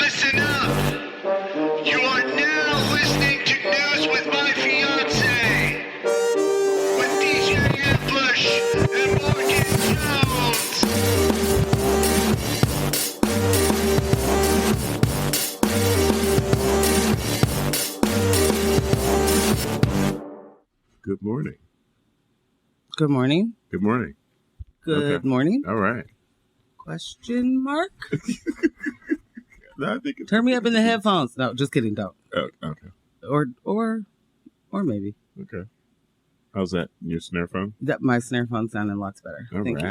Listen up. You are now listening to News with My Fiancé with DJ Ambush and Morgan Jones. Good morning. Good morning. Good morning. Good morning. All right. Question mark? No, I think it's Turn me up in the headphones. No, just kidding. Don't. Oh, okay. Or maybe. Okay. How's that? Your snare phone? That my snare phone sounded lots better. All Thank you.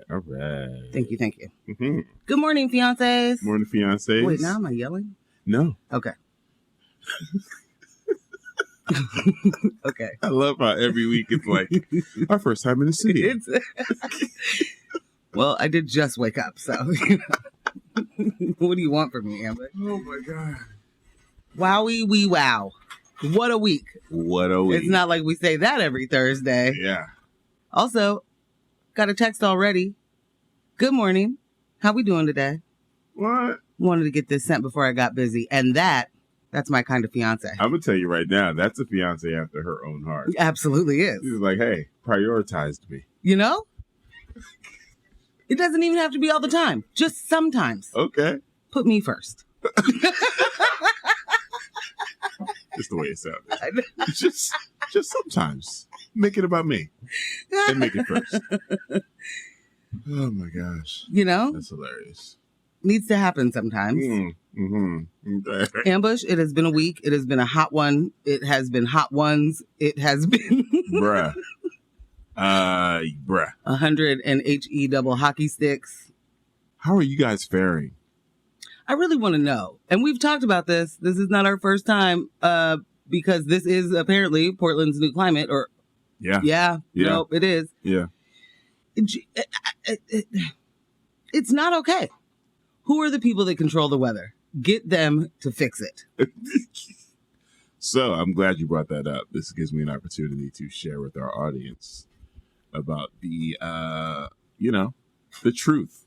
All right. Thank you. Mm-hmm. Good morning, fiancés. Morning, fiancés. Wait, now am I yelling? No. Okay. Okay. I love how every week it's like our first time in the city. It's well, I did just wake up, so what do you want from me, Amber? Oh my God. Wowie wee wow. What a week. What a week. It's not like we say that every Thursday. Yeah. Also, got a text already. Good morning. How we doing today? What? Wanted to get this sent before I got busy. And that's my kind of fiance. I'm going to tell you right now, that's a fiance after her own heart. It absolutely is. She's like, hey, prioritized me. You know? It doesn't even have to be all the time. Just sometimes. Okay. Put me first. Just the way it sounded. just sometimes. Make it about me. And make it first. Oh my gosh. You know? That's hilarious. Needs to happen sometimes. Okay. Ambush, it has been a week. It has been a hot one. It has been hot ones. It has been... Bruh. 100 and HE double hockey sticks. How are you guys faring? I really want to know. And we've talked about this. This is not our first time because this is apparently Portland's new climate. Or Yeah. No, it is. Yeah. It's not okay. Who are the people that control the weather? Get them to fix it. So I'm glad you brought that up. This gives me an opportunity to share with our audience about the, the truth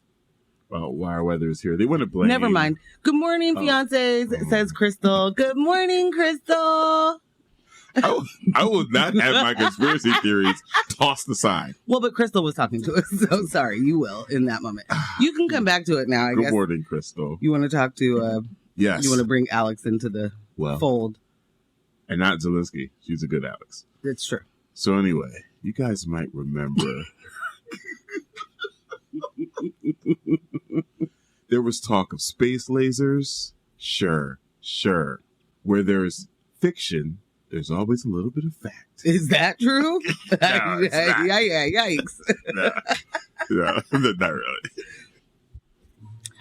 about why our weather is here. They want to blame. Never mind. Good morning, fiancés, says Crystal. Good morning, Crystal. I will not have my conspiracy theories tossed aside. Well, but Crystal was talking to us, so sorry, you will in that moment. You can come back to it now, I guess. Good morning, Crystal. You want to talk to, yes. You want to bring Alex into the fold. And not Zelensky. She's a good Alex. It's true. So anyway, you guys might remember there was talk of space lasers. Sure. Where there's fiction, there's always a little bit of fact. Is that true? No, it's not. Yeah, yikes. No, not really.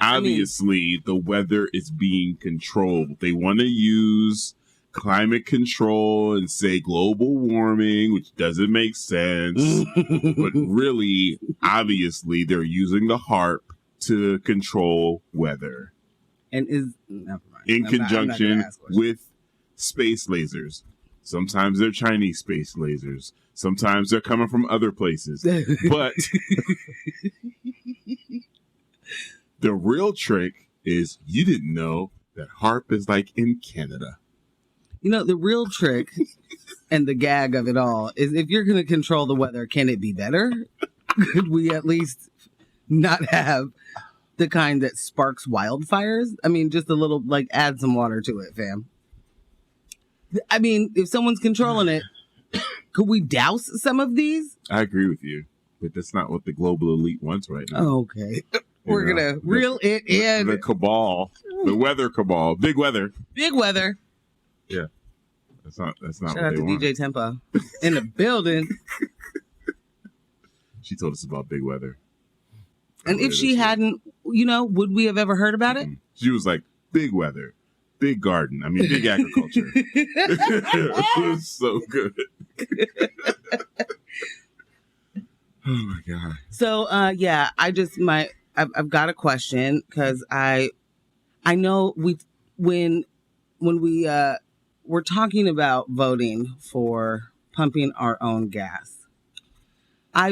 Obviously, the weather is being controlled. They want to use climate control and say global warming, which doesn't make sense. But really, obviously, they're using the HARP to control weather. And never mind. In conjunction with space lasers. Sometimes they're Chinese space lasers. Sometimes they're coming from other places. But the real trick is you didn't know that HARP is like in Canada. You know, the real trick and the gag of it all is if you're going to control the weather, can it be better? Could we at least not have the kind that sparks wildfires? I mean, just a little, add some water to it, fam. I mean, if someone's controlling it, could we douse some of these? I agree with you, but that's not what the global elite wants right now. Okay. We're going to reel it in. The cabal, the weather cabal, big weather. Big weather. Yeah. That's not Shout what out they to want. DJ Tempo in the building. She told us about big weather. And if she hadn't, would we have ever heard about it? She was like, big weather, big garden. I mean, big agriculture. It was so good. Oh my God. So, I've got a question because I know when we we're talking about voting for pumping our own gas.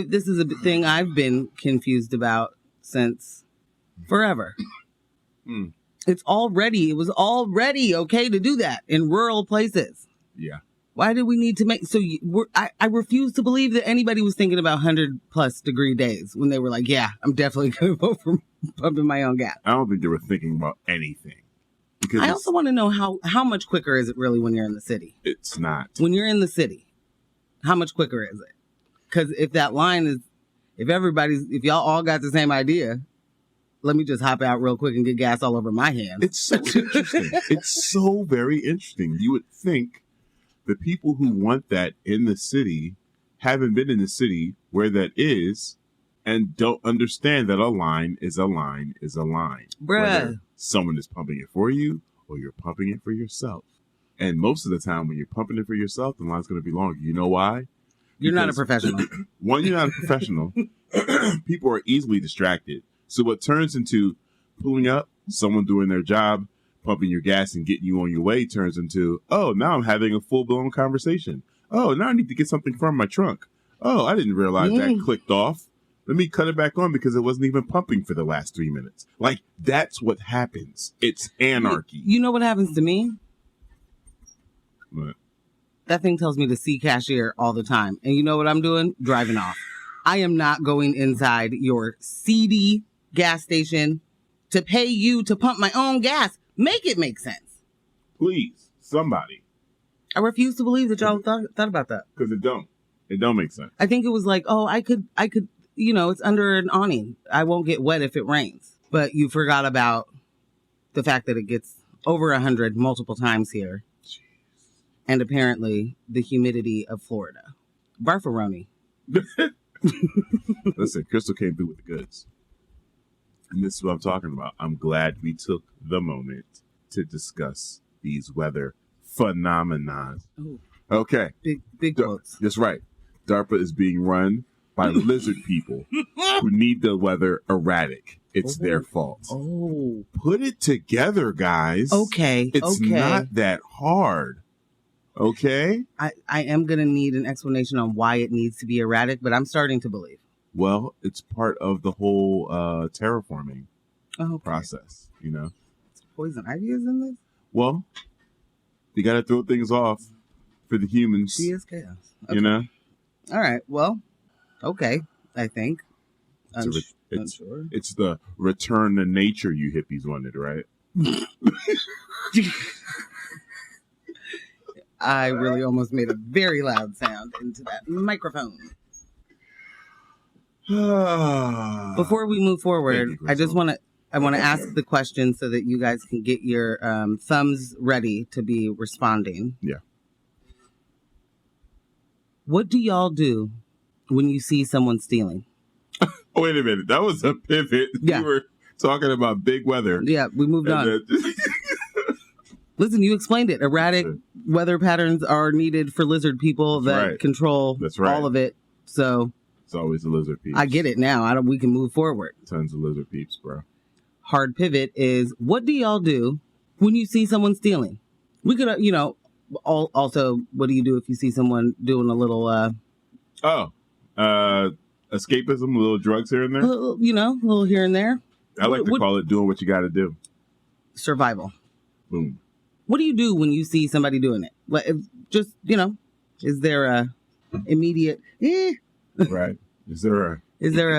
This is a thing I've been confused about since forever. it was already okay to do that in rural places. Yeah. Why did we need to make, I refuse to believe that anybody was thinking about 100+ degree days when they were like, yeah, I'm definitely going to vote for pumping my own gas. I don't think they were thinking about anything. Because I also want to know how much quicker is it really when you're in the city? It's not. When you're in the city, how much quicker is it? Because if that line is, if y'all all got the same idea, let me just hop out real quick and get gas all over my hands. It's so interesting. It's so very interesting. You would think the people who want that in the city haven't been in the city where that is and don't understand that a line is a line is a line. Bruh. Whether someone is pumping it for you or you're pumping it for yourself. And most of the time when you're pumping it for yourself, the line's going to be longer. You know why? You're not a professional. One, you're not a professional. People are easily distracted. So what turns into pulling up, someone doing their job, pumping your gas and getting you on your way turns into, oh, now I'm having a full-blown conversation. Oh, now I need to get something from my trunk. Oh, I didn't realize that clicked off. Let me cut it back on because it wasn't even pumping for the last 3 minutes. Like, that's what happens. It's anarchy. You know what happens to me? What? That thing tells me to see cashier all the time. And you know what I'm doing? Driving off. I am not going inside your seedy gas station to pay you to pump my own gas. Make it make sense. Please, somebody. I refuse to believe that y'all thought about that. Because it don't make sense. I think it was like, oh, I could, it's under an awning. I won't get wet if it rains. But you forgot about the fact that it gets over 100 multiple times here. Jeez. And apparently the humidity of Florida. Barfaroni. Listen, Crystal came through with the goods. And this is what I'm talking about. I'm glad we took the moment to discuss these weather phenomena. Ooh. Okay. Big quotes. That's right. DARPA is being run by lizard people who need the weather erratic. It's their fault. Oh. Put it together, guys. Okay. It's not that hard. Okay? I am going to need an explanation on why it needs to be erratic, but I'm starting to believe. Well, it's part of the whole terraforming process, you know? Poison ivy is in this? Well, you got to throw things off for the humans. She is chaos. Okay. You know? All right. Well, okay. I think. Unsure. It's the return to nature you hippies wanted, right? I really almost made a very loud sound into that microphone. Before we move forward, I want to ask the question so that you guys can get your thumbs ready to be responding. Yeah. What do y'all do when you see someone stealing? Wait a minute. That was a pivot. Yeah. We were talking about big weather. Yeah, we moved on. Listen, you explained it. Erratic weather patterns are needed for lizard people that control all of it. So it's always the lizard peeps. I get it now. We can move forward. Tons of lizard peeps, bro. Hard pivot is, what do y'all do when you see someone stealing? We could, also, what do you do if you see someone doing a little... escapism, a little drugs here and there? A little here and there. I like to call it doing what you got to do. Survival. Boom. What do you do when you see somebody doing it? Like, just, is there a immediate... Right. Is there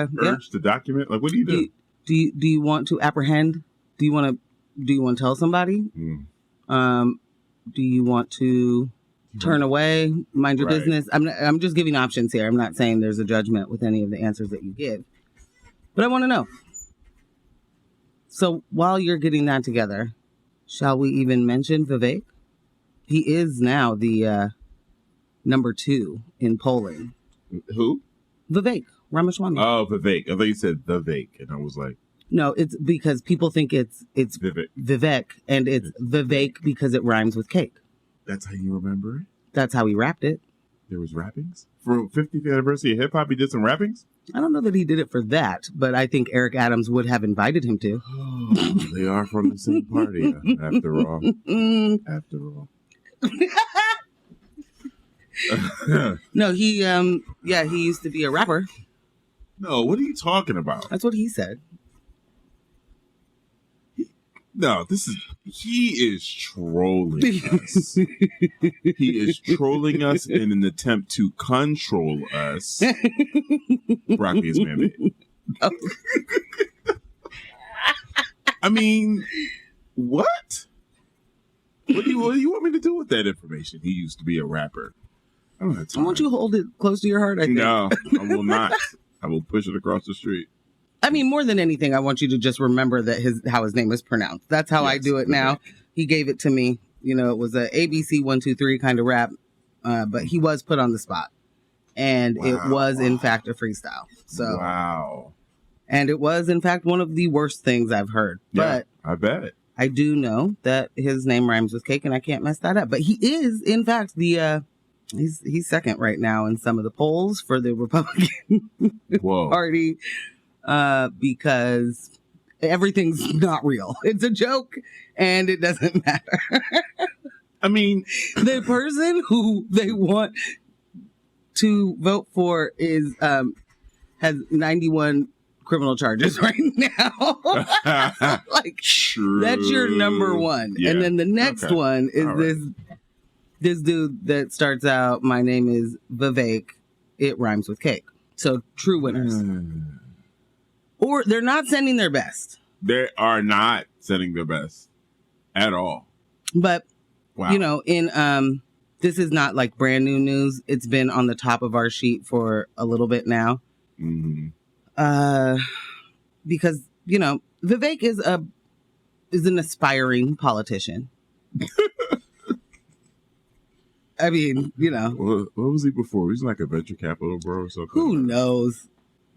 a urge to document? Like, what do you do? Do you want to apprehend? Do you want to tell somebody? Do you want to turn away, mind your business? I'm just giving options here. I'm not saying there's a judgment with any of the answers that you give, but I want to know. So while you're getting that together, shall we even mention Vivek? He is now the number 2 in polling. Who? Vivek Ramaswamy. Oh, Vivek. I thought you said the Vivek, and I was like, no, it's because people think it's Vivek, and it's Vivek because it rhymes with cake. That's how you remember it? That's how he rapped it. There was rappings? For 50th anniversary of hip hop, he did some rappings? I don't know that he did it for that, but I think Eric Adams would have invited him to. Oh, they are from the same party, after all. After all. No, he used to be a rapper. No, what are you talking about? That's what he said. No, he is trolling us. He is trolling us in an attempt to control us. Broccoli is man-made. Oh. I mean, what? What do you want me to do with that information? He used to be a rapper. I don't have time. Won't you hold it close to your heart? I think. No, I will not. I will push it across the street. I mean, more than anything, I want you to just remember that how his name is pronounced. That's how I do it now. He gave it to me. You know, it was a ABC 1 2 3 kind of rap, but he was put on the spot, and it was in fact a freestyle. So wow, and it was in fact one of the worst things I've heard. Yeah, but I bet I do know that his name rhymes with cake, and I can't mess that up. But he is in fact the he's second right now in some of the polls for the Republican Party. Because everything's not real. It's a joke and it doesn't matter. I mean, the person who they want to vote for is has 91 criminal charges right now. Like, true. That's your number one. Yeah. And then the next one is this dude that starts out, my name is Vivek. It rhymes with cake. So true winners. Or they're not sending their best. They are not sending their best at all. But, you know, in this is not like brand new news. It's been on the top of our sheet for a little bit now. Mm-hmm. Because, you know, Vivek is an aspiring politician. I mean, you know. What was he before? He was like a venture capital bro or something. Who knows?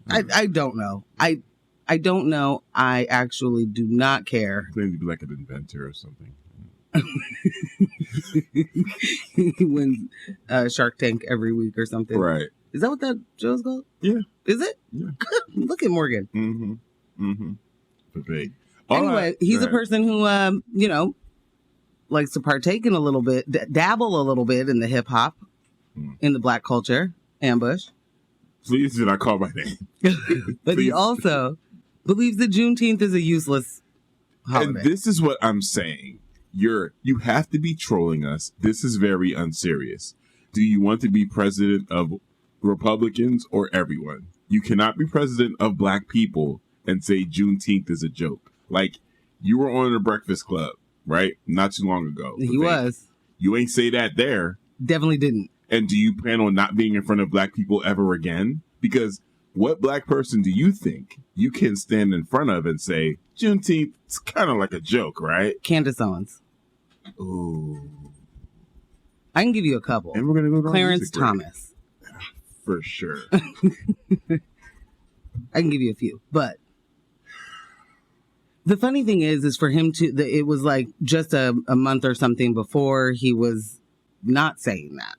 I don't know. I don't know. I actually do not care. I think he'd be like an inventor or something. He wins Shark Tank every week or something. Right. Is that what that show's called? Yeah. Is it? Yeah. Look at Morgan. Mm-hmm. Mm-hmm. Big. Anyway, he's a person who, you know, likes to partake in a little bit, dabble a little bit in the hip hop, in the black culture, ambush. Please do not call my name. But he also believes that Juneteenth is a useless holiday. And this is what I'm saying. You have to be trolling us. This is very unserious. Do you want to be president of Republicans or everyone? You cannot be president of black people and say Juneteenth is a joke. Like, you were on the Breakfast Club, right? Not too long ago. He was. You ain't say that there. Definitely didn't. And do you plan on not being in front of black people ever again? Because what black person do you think you can stand in front of and say, Juneteenth, it's kind of like a joke, right? Candace Owens. Ooh. I can give you a couple. And we're going to go Clarence Thomas. For sure. I can give you a few. But the funny thing is for him to, it was like just a month or something before he was not saying that.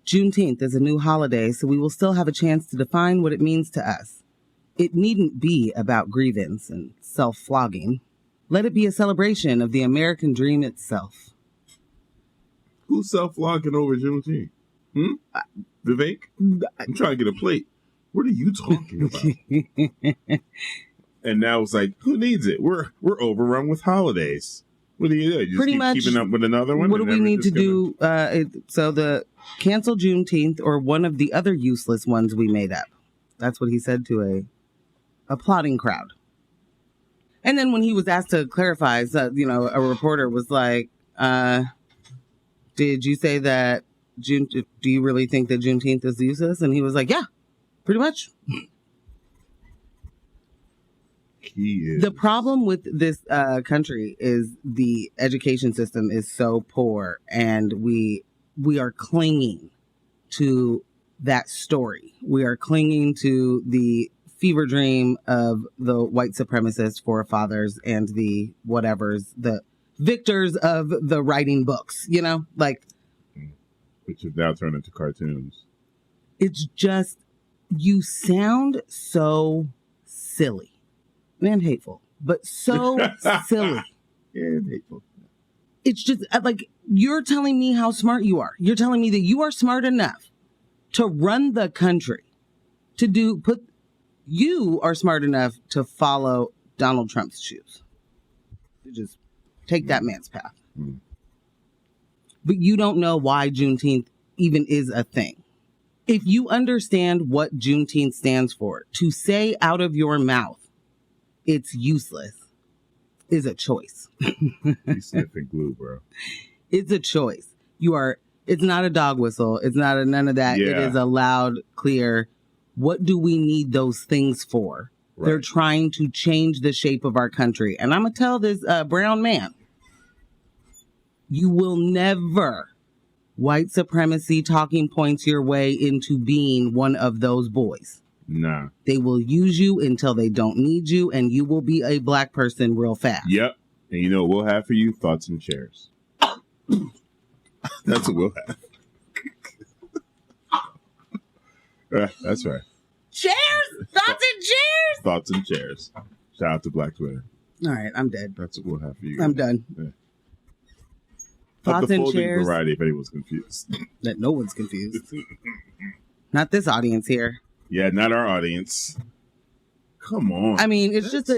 Juneteenth is a new holiday, so we will still have a chance to define what it means to us. It needn't be about grievance and self-flogging. Let it be a celebration of the American dream itself. Who's self-flogging over Juneteenth? Vivek? I'm trying to get a plate. What are you talking about? And now it's like, who needs it? We're overrun with holidays. What do you do? You just keep keeping up with another one? What do we need to do? So the cancel Juneteenth or one of the other useless ones we made up. That's what he said to a applauding crowd. And then when he was asked to clarify, you know, a reporter was like, did you say that do you really think that Juneteenth is useless? And he was like, yeah, pretty much. The problem with this country is the education system is so poor, and we are clinging to that story. We are clinging to the fever dream of the white supremacist forefathers and the whatevers, the victors of the writing books, you know, like. Which have now turned into cartoons. It's just, you sound so silly. And hateful, but so silly. And hateful. It's just like, you're telling me how smart you are. You're telling me that you are smart enough to run the country, you are smart enough to follow Donald Trump's shoes. to just take that man's path. Mm. But you don't know why Juneteenth even is a thing. If you understand what Juneteenth stands for, to say out of your mouth, it's useless, is a choice. You sniffing glue, bro. It's a choice. It's not a dog whistle. It's not none of that. Yeah. It is a loud, clear, what do we need those things for? Right. They're trying to change the shape of our country. And I'm going to tell this brown man, you will never white supremacy talking points your way into being one of those boys. Nah. They will use you until they don't need you, and you will be a black person real fast. Yep. And you know what we'll have for you? Thoughts and chairs. That's what we'll have. That's right. Chairs? Thoughts and chairs? Thoughts and chairs. Shout out to Black Twitter. All right, I'm dead. That's what we'll have for you. I'm done. Yeah. Thoughts the and folding chairs. variety, if anyone's confused. That no one's confused. Not this audience here. Yeah, not our audience. Come on. I mean, it's just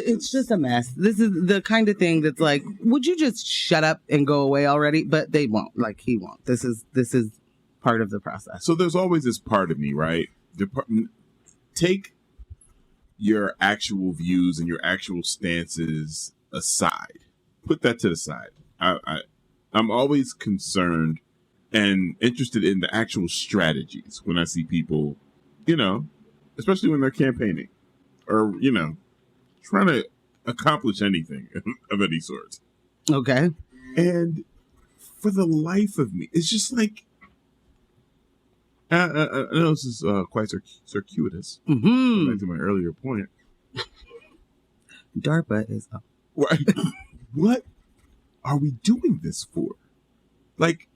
a mess. This is the kind of thing that's like, would you just shut up and go away already? But they won't. Like, he won't. This is part of the process. So there's always this part of me, right? Take your actual views and your actual stances aside. Put that to the side. I'm always concerned and interested in the actual strategies when I see people, especially when they're campaigning or, trying to accomplish anything of any sort. Okay. And for the life of me, it's just like, I know this is quite circuitous. Mm-hmm. Back to my earlier point. Darpa is up. Right. What are we doing this for? Like,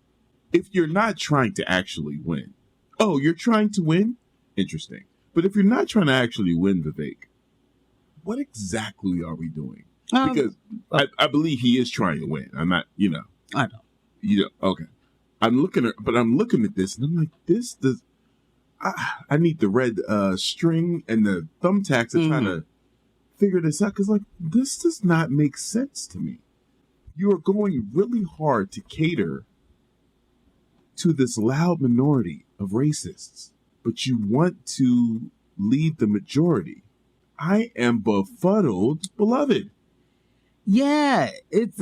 if you're not trying to actually win. Oh, you're trying to win? Interesting. But if you're not trying to actually win, Vivek, what exactly are we doing? Because I believe he is trying to win. I'm not, I know. Okay. I'm looking at this and I'm like, I need the red string and the thumbtacks to try to figure this out. Because, this does not make sense to me. You are going really hard to cater to this loud minority of racists, but you want to lead the majority. I am befuddled, beloved. Yeah, it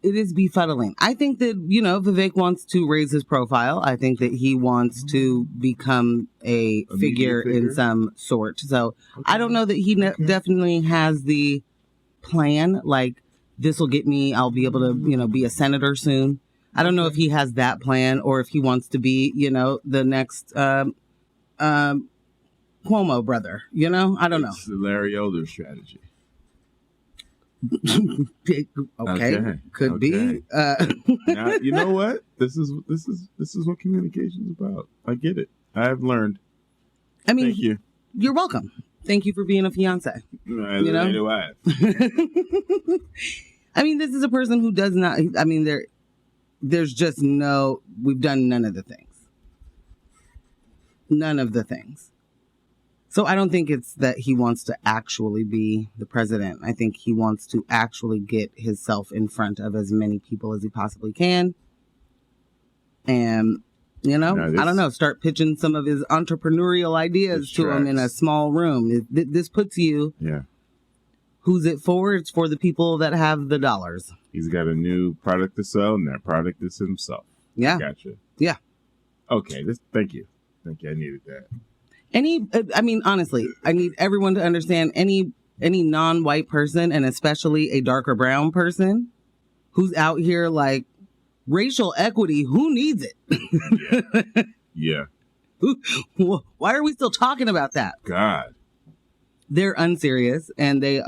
is befuddling. I think that, Vivek wants to raise his profile. I think that he wants to become a figure in some sort. So I don't know that he definitely has the plan. Like, this will get me, I'll be able to, be a senator soon. I don't know if he has that plan or if he wants to be, the next Cuomo brother. I don't know. It's the Larry Elder strategy. Okay. Could be. Now, you know what? This is what communication is about. I get it. I have learned. I mean, thank you. You're welcome. Thank you for being a fiance. I mean, this is a person who does not. I mean, there's just no. We've done none of the things. None of the things. So I don't think it's that he wants to actually be the president. I think he wants to actually get himself in front of as many people as he possibly can. And, I don't know, start pitching some of his entrepreneurial ideas to him in a small room. This puts you, who's it for? It's for the people that have the dollars. He's got a new product to sell, and that product is himself. Yeah. Gotcha. Yeah. Okay. Thank you. I needed that. Honestly, I need everyone to understand any non-white person, and especially a darker brown person who's out here like racial equity. Who needs it? Yeah. Why are we still talking about that? God. They're unserious, and they,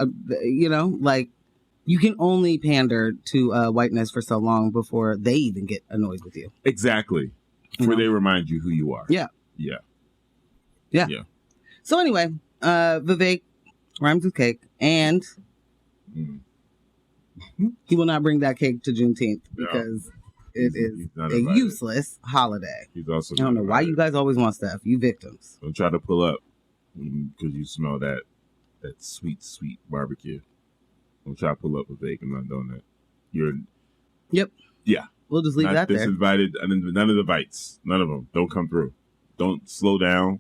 you can only pander to whiteness for so long before they even get annoyed with you. Exactly. Before they remind you who you are. Yeah. Yeah. Yeah. So anyway, Vivek rhymes with cake, and he will not bring that cake to Juneteenth because it is a useless holiday. He's also. I don't know why you guys always want stuff. You victims. Don't try to pull up because you smell that sweet, sweet barbecue. Don't try to pull up a fake. I'm not doing that. You're. Yep. Yeah. We'll just leave that there. Disinvited. None of the bites. None of them. Don't come through. Don't slow down.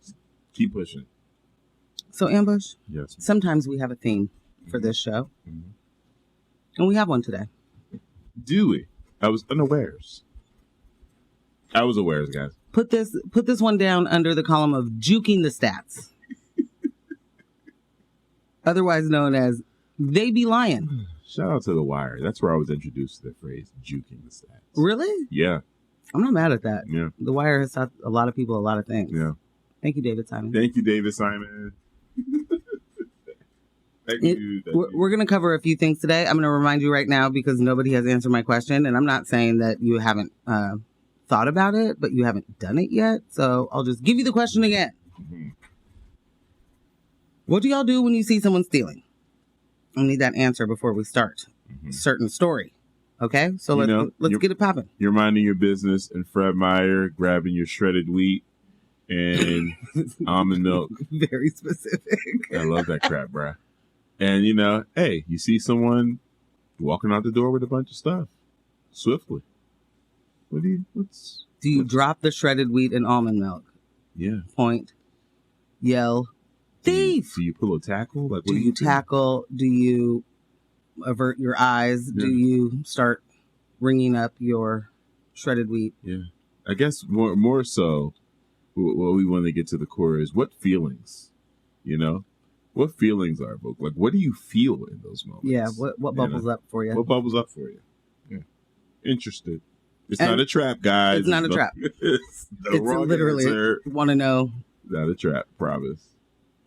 Just keep pushing. So, Ambush, Yes. sometimes we have a theme for this show. Mm-hmm. And we have one today. Do we? I was unawares. I was awares, guys. Put this one down under the column of Juking The Stats. Otherwise known as They Be Lying. Shout out to The Wire. That's where I was introduced to the phrase juking the stats. Really? Yeah. I'm not mad at that. Yeah. The Wire has taught a lot of people a lot of things. Yeah. Thank you, David Simon. Thank you, David Simon. Thank you. We're going to cover a few things today. I'm going to remind you right now because nobody has answered my question. And I'm not saying that you haven't thought about it, but you haven't done it yet. So I'll just give you the question again. Mm-hmm. What do y'all do when you see someone stealing? I need that answer before we start. Mm-hmm. Certain story. Okay? So let's get it popping. You're minding your business and Fred Meyer grabbing your shredded wheat and almond milk. Very specific. I love that crap, bruh. And, hey, you see someone walking out the door with a bunch of stuff swiftly. Do you drop the shredded wheat and almond milk? Yeah. Point. Yell. Thief! Do you pull a tackle? Like, do you tackle? Do you avert your eyes? Yeah. Do you start ringing up your shredded wheat? Yeah. I guess more so what we want to get to the core is what feelings, What feelings are evoked? Like, what do you feel in those moments? Yeah, what bubbles up for you? What bubbles up for you? Yeah. Interested. It's not a trap, guys. It's not a trap. It's literally want to know. Not a trap, promise.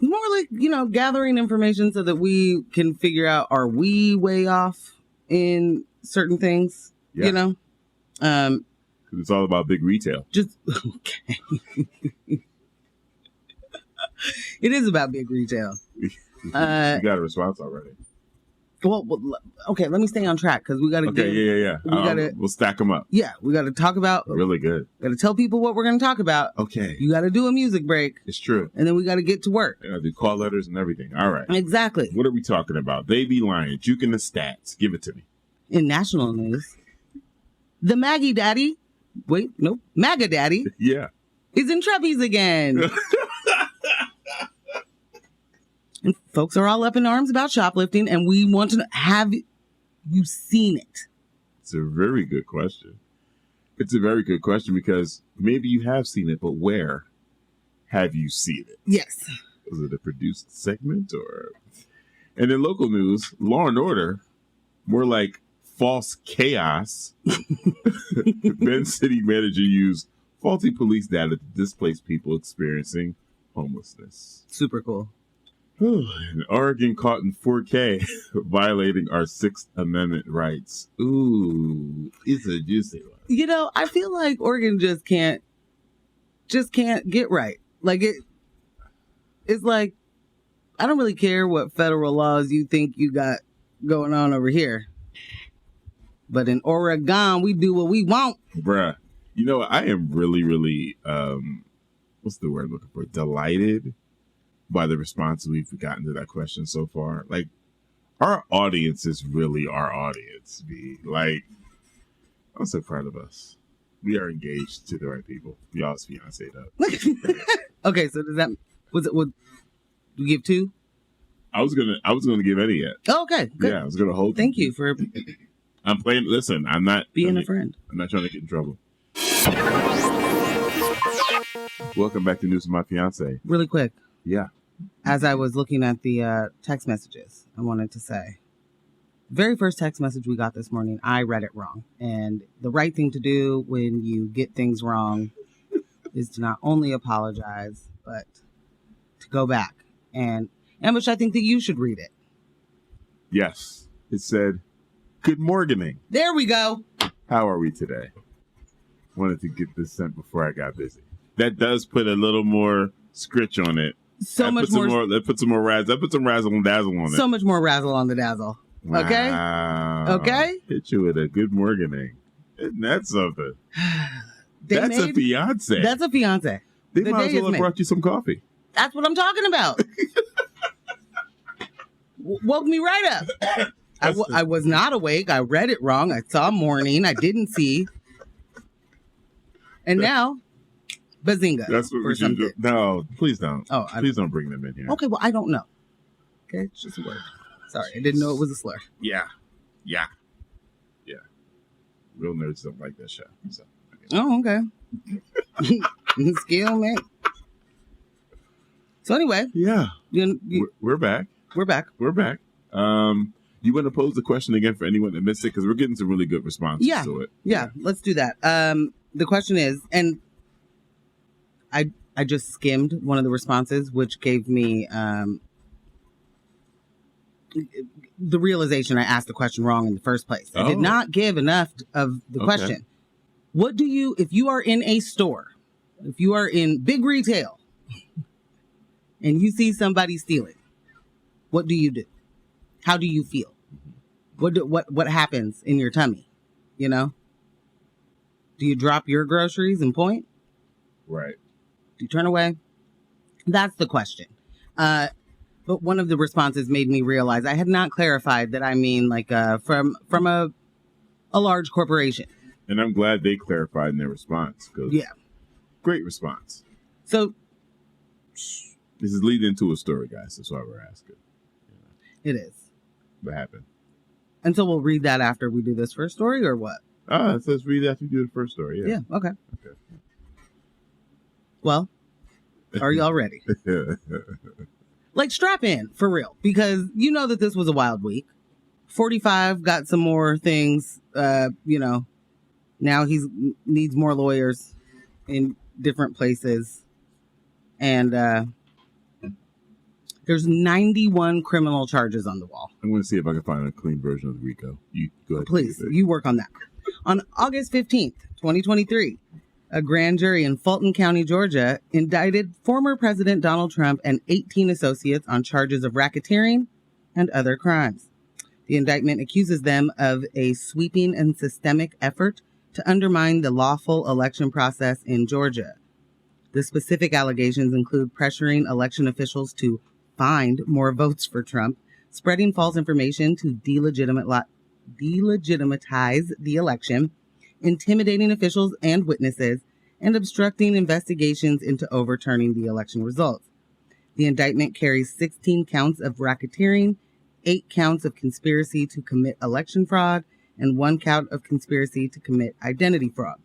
More like, gathering information so that we can figure out, are we way off in certain things? Yeah. It's all about big retail. Okay. It is about big retail. You got a response already. Well, okay, let me stay on track because we got to We'll stack them up. Yeah, we got to talk about. Really good. Got to tell people what we're going to talk about. Okay. You got to do a music break. It's true. And then we got to get to work. I got to do call letters and everything. All right. Exactly. What are we talking about? They be lying. Juking the stats. Give it to me. In national news, the MAGA Daddy. Wait, nope. MAGA Daddy. Yeah. Is in troubies again. And folks are all up in arms about shoplifting, and we want to know, have you seen it? It's a very good question. It's a very good question because maybe you have seen it, but where have you seen it? Yes. Was it a produced segment or? And in local news, Law and Order, more like false chaos. Bend City manager used faulty police data to displace people experiencing homelessness. Super cool. And Oregon caught in 4K violating our Sixth Amendment rights. Ooh, it's a juicy one. I feel like Oregon just can't get right. Like it's like, I don't really care what federal laws you think you got going on over here. But in Oregon, we do what we want. Bruh, I am really, really, what's the word I'm looking for? Delighted by the response we've gotten to that question so far. Like, our audience is really our audience. I'm so proud of us. We are engaged to the right people. We all fiancé'd up. Okay, so would you give 2? I was gonna give any yet. Oh, okay, good. Yeah, I was gonna hold. Thank you for. I'm playing. Listen, I'm not being a friend. I'm not trying to get in trouble. Welcome back to News of My Fiancé. Really quick. Yeah. As I was looking at the text messages, I wanted to say, very first text message we got this morning, I read it wrong. And the right thing to do when you get things wrong is to not only apologize, but to go back. And Ambush, I think that you should read it. Yes. It said, "Good morning. There we go. How are we today?" Wanted to get this sent before I got busy. That does put a little more scritch on it. That puts some more razzle and dazzle on it. So much more razzle on the dazzle. Okay? Wow. Okay? Hit you with a good morning. Isn't that something? That's a fiancé. That's a fiancé. They might as well have brought you some coffee. That's what I'm talking about. woke me right up. I was not awake. I read it wrong. I saw morning. I didn't see. And now, bazinga. That's what we should do. No, please don't. Please don't bring them in here. Okay, well, I don't know. Okay, it's just a word. Sorry, I didn't know it was a slur. Yeah. Real nerds don't like that show. So, okay. Oh, okay. Skill, man. So anyway. Yeah. We're back. We're back. You want to pose the question again for anyone that missed it? Because we're getting some really good responses to it. Yeah, let's do that. The question is, and I just skimmed one of the responses, which gave me the realization I asked the question wrong in the first place. I did not give enough of the question. What do you, if you are in a store, if you are in big retail, and you see somebody stealing, what do you do? How do you feel? What happens in your tummy? You know? Do you drop your groceries and point? Right. Do you turn away? That's the question. But one of the responses made me realize I had not clarified that I mean like from a large corporation. And I'm glad they clarified in their response. Yeah. Great response. So this is leading into a story, guys. That's why we're asking. It is. What happened? And so we'll read that after we do this first story, or what? It says read after you do the first story. Yeah. Okay. Well, are y'all ready? Like, strap in, for real. Because you know that this was a wild week. 45 got some more things, now he needs more lawyers in different places. And there's 91 criminal charges on the wall. I'm going to see if I can find a clean version of the RICO. You go ahead. Please, you work on that. On August 15th, 2023, a grand jury in Fulton County, Georgia, indicted former President Donald Trump and 18 associates on charges of racketeering and other crimes. The indictment accuses them of a sweeping and systemic effort to undermine the lawful election process in Georgia. The specific allegations include pressuring election officials to find more votes for Trump, spreading false information to delegitimize the election, intimidating officials and witnesses, and obstructing investigations into overturning the election results. The indictment carries 16 counts of racketeering, 8 counts of conspiracy to commit election fraud, and 1 count of conspiracy to commit identity fraud.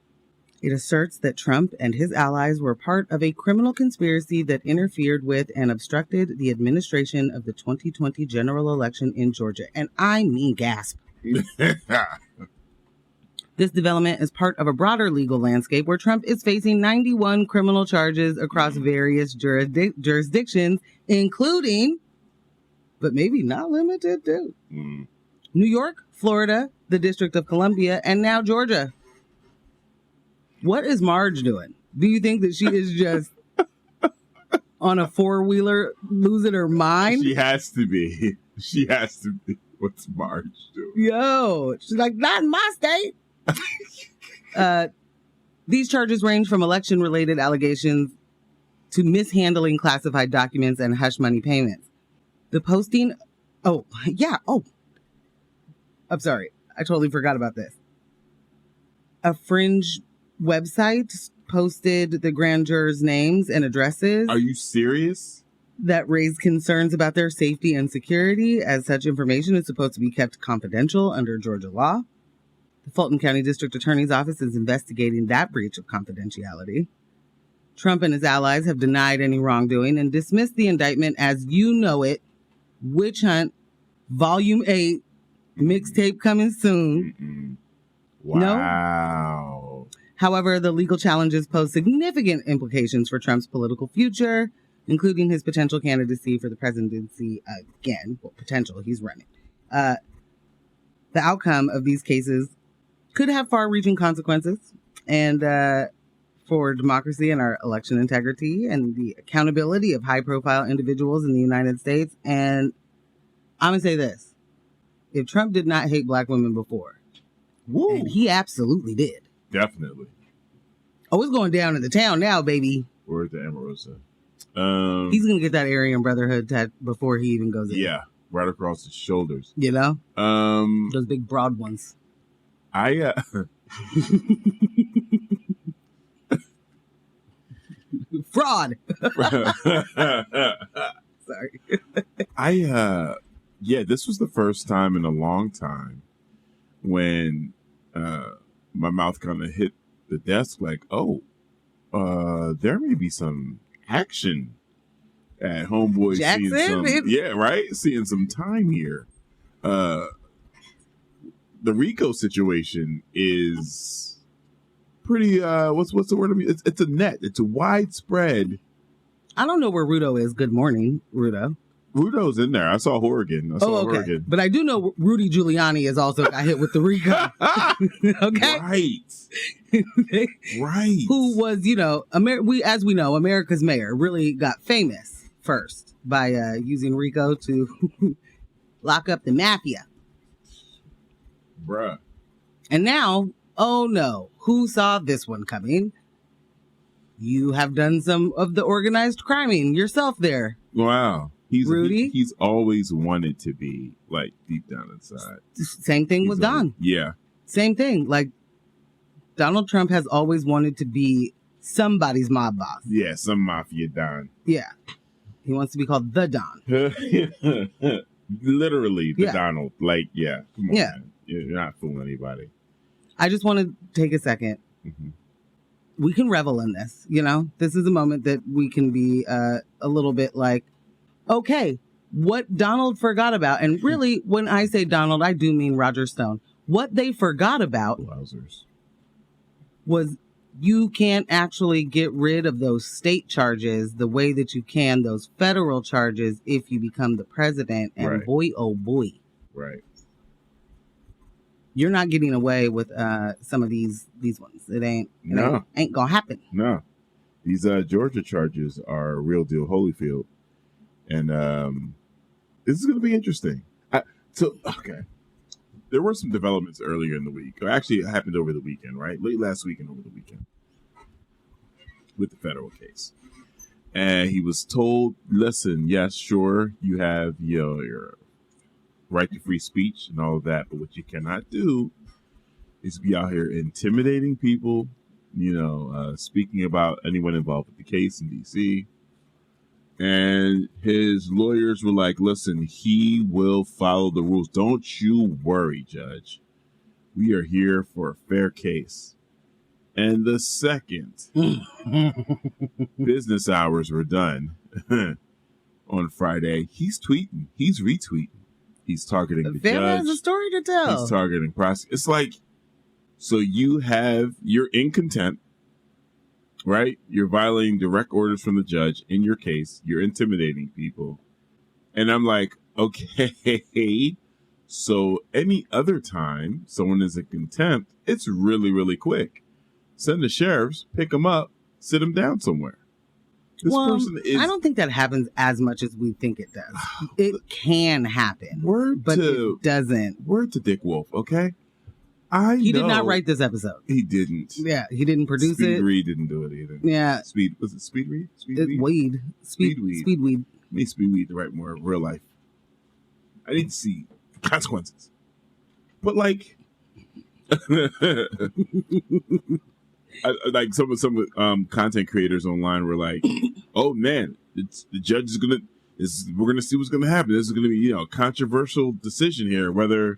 It asserts that Trump and his allies were part of a criminal conspiracy that interfered with and obstructed the administration of the 2020 general election in Georgia. And I mean gasp. This development is part of a broader legal landscape where Trump is facing 91 criminal charges across various jurisdictions, including, but maybe not limited to, New York, Florida, the District of Columbia, and now Georgia. What is Marge doing? Do you think that she is just on a four-wheeler losing her mind? She has to be. What's Marge doing? Yo, she's like, not in my state. These charges range from election-related allegations to mishandling classified documents and hush money payments. The posting... I'm sorry. I totally forgot about this. A fringe website posted the grand jurors' names and addresses. Are you serious? That raised concerns about their safety and security, as such information is supposed to be kept confidential under Georgia law. The Fulton County District Attorney's Office is investigating that breach of confidentiality. Trump and his allies have denied any wrongdoing and dismissed the indictment as You Know It, Witch Hunt, Volume 8, mixtape coming soon. Wow. No? However, the legal challenges pose significant implications for Trump's political future, including his potential candidacy for the presidency again. Well, potential, he's running. The outcome of these cases could have far-reaching consequences and for democracy and our election integrity and the accountability of high-profile individuals in the United States. And I'm going to say this. If Trump did not hate black women before, and he absolutely did. Definitely. Oh, it's going down in the town now, baby. Where's the Amorosa? He's going to get that Aryan Brotherhood before he even goes in. Yeah. right across his shoulders. You know, those big broad ones. I Fraud. Sorry. This was the first time in a long time when my mouth kind of hit the desk like, there may be some action at Homeboy. Jackson? Seeing some time here. The Rico situation is pretty, what's the word? It's a net. It's a widespread. I don't know where Rudo is. Good morning, Rudo. Rudo's in there. I saw Horrigan. Horrigan. But I do know Rudy Giuliani is also got hit with the Rico. Okay. Right. Who was, as we know, America's mayor really got famous first by using Rico to lock up the mafia. Bruh. And now, oh no, who saw this one coming? You have done some of the organized criming yourself there. Wow. Rudy? He's always wanted to be, like, deep down inside. Same thing with Don. Yeah. Same thing. Like, Donald Trump has always wanted to be somebody's mob boss. Yeah, some mafia Don. Yeah. He wants to be called the Don. Literally, the Donald. Like, yeah. Come on, man. You're not fooling anybody. I just want to take a second. Mm-hmm. We can revel in this, This is a moment that we can be a little bit like, okay, what Donald forgot about, and really, when I say Donald, I do mean Roger Stone. What they forgot about was you can't actually get rid of those state charges the way that you can those federal charges if you become the president. And boy, oh boy. Right. You're not getting away with some of these ones. It ain't gonna happen. No. These Georgia charges are real deal Holyfield. And this is going to be interesting. There were some developments earlier in the week. Actually, it happened over the weekend, right? Late last week and over the weekend with the federal case. And he was told, listen, yes, sure, you have your right to free speech and all of that, but what you cannot do is be out here intimidating people, speaking about anyone involved with the case in D.C., and his lawyers were like, listen, he will follow the rules. Don't you worry, Judge. We are here for a fair case. And the second business hours were done on Friday, he's tweeting. He's retweeting. He's targeting the judge. Has a story to tell. He's targeting prosecutors. It's like, so you're in contempt. Right? You're violating direct orders from the judge in your case. You're intimidating people. And I'm like, okay. So any other time someone is in contempt, it's really, really quick. Send the sheriffs, pick them up, sit them down somewhere. I don't think that happens as much as we think it does. It can happen. It doesn't. Word to Dick Wolf, okay? He did not write this episode. He didn't. Yeah, he didn't produce it. Speed Reed didn't do it either. Yeah. Was it Speed Reed? Weed. Speedweed. Need Speedweed to write more real life. I need to see consequences. But like, like some content creators online were like, "Oh man, the judge is we're gonna see what's gonna happen. This is gonna be a controversial decision here, whether."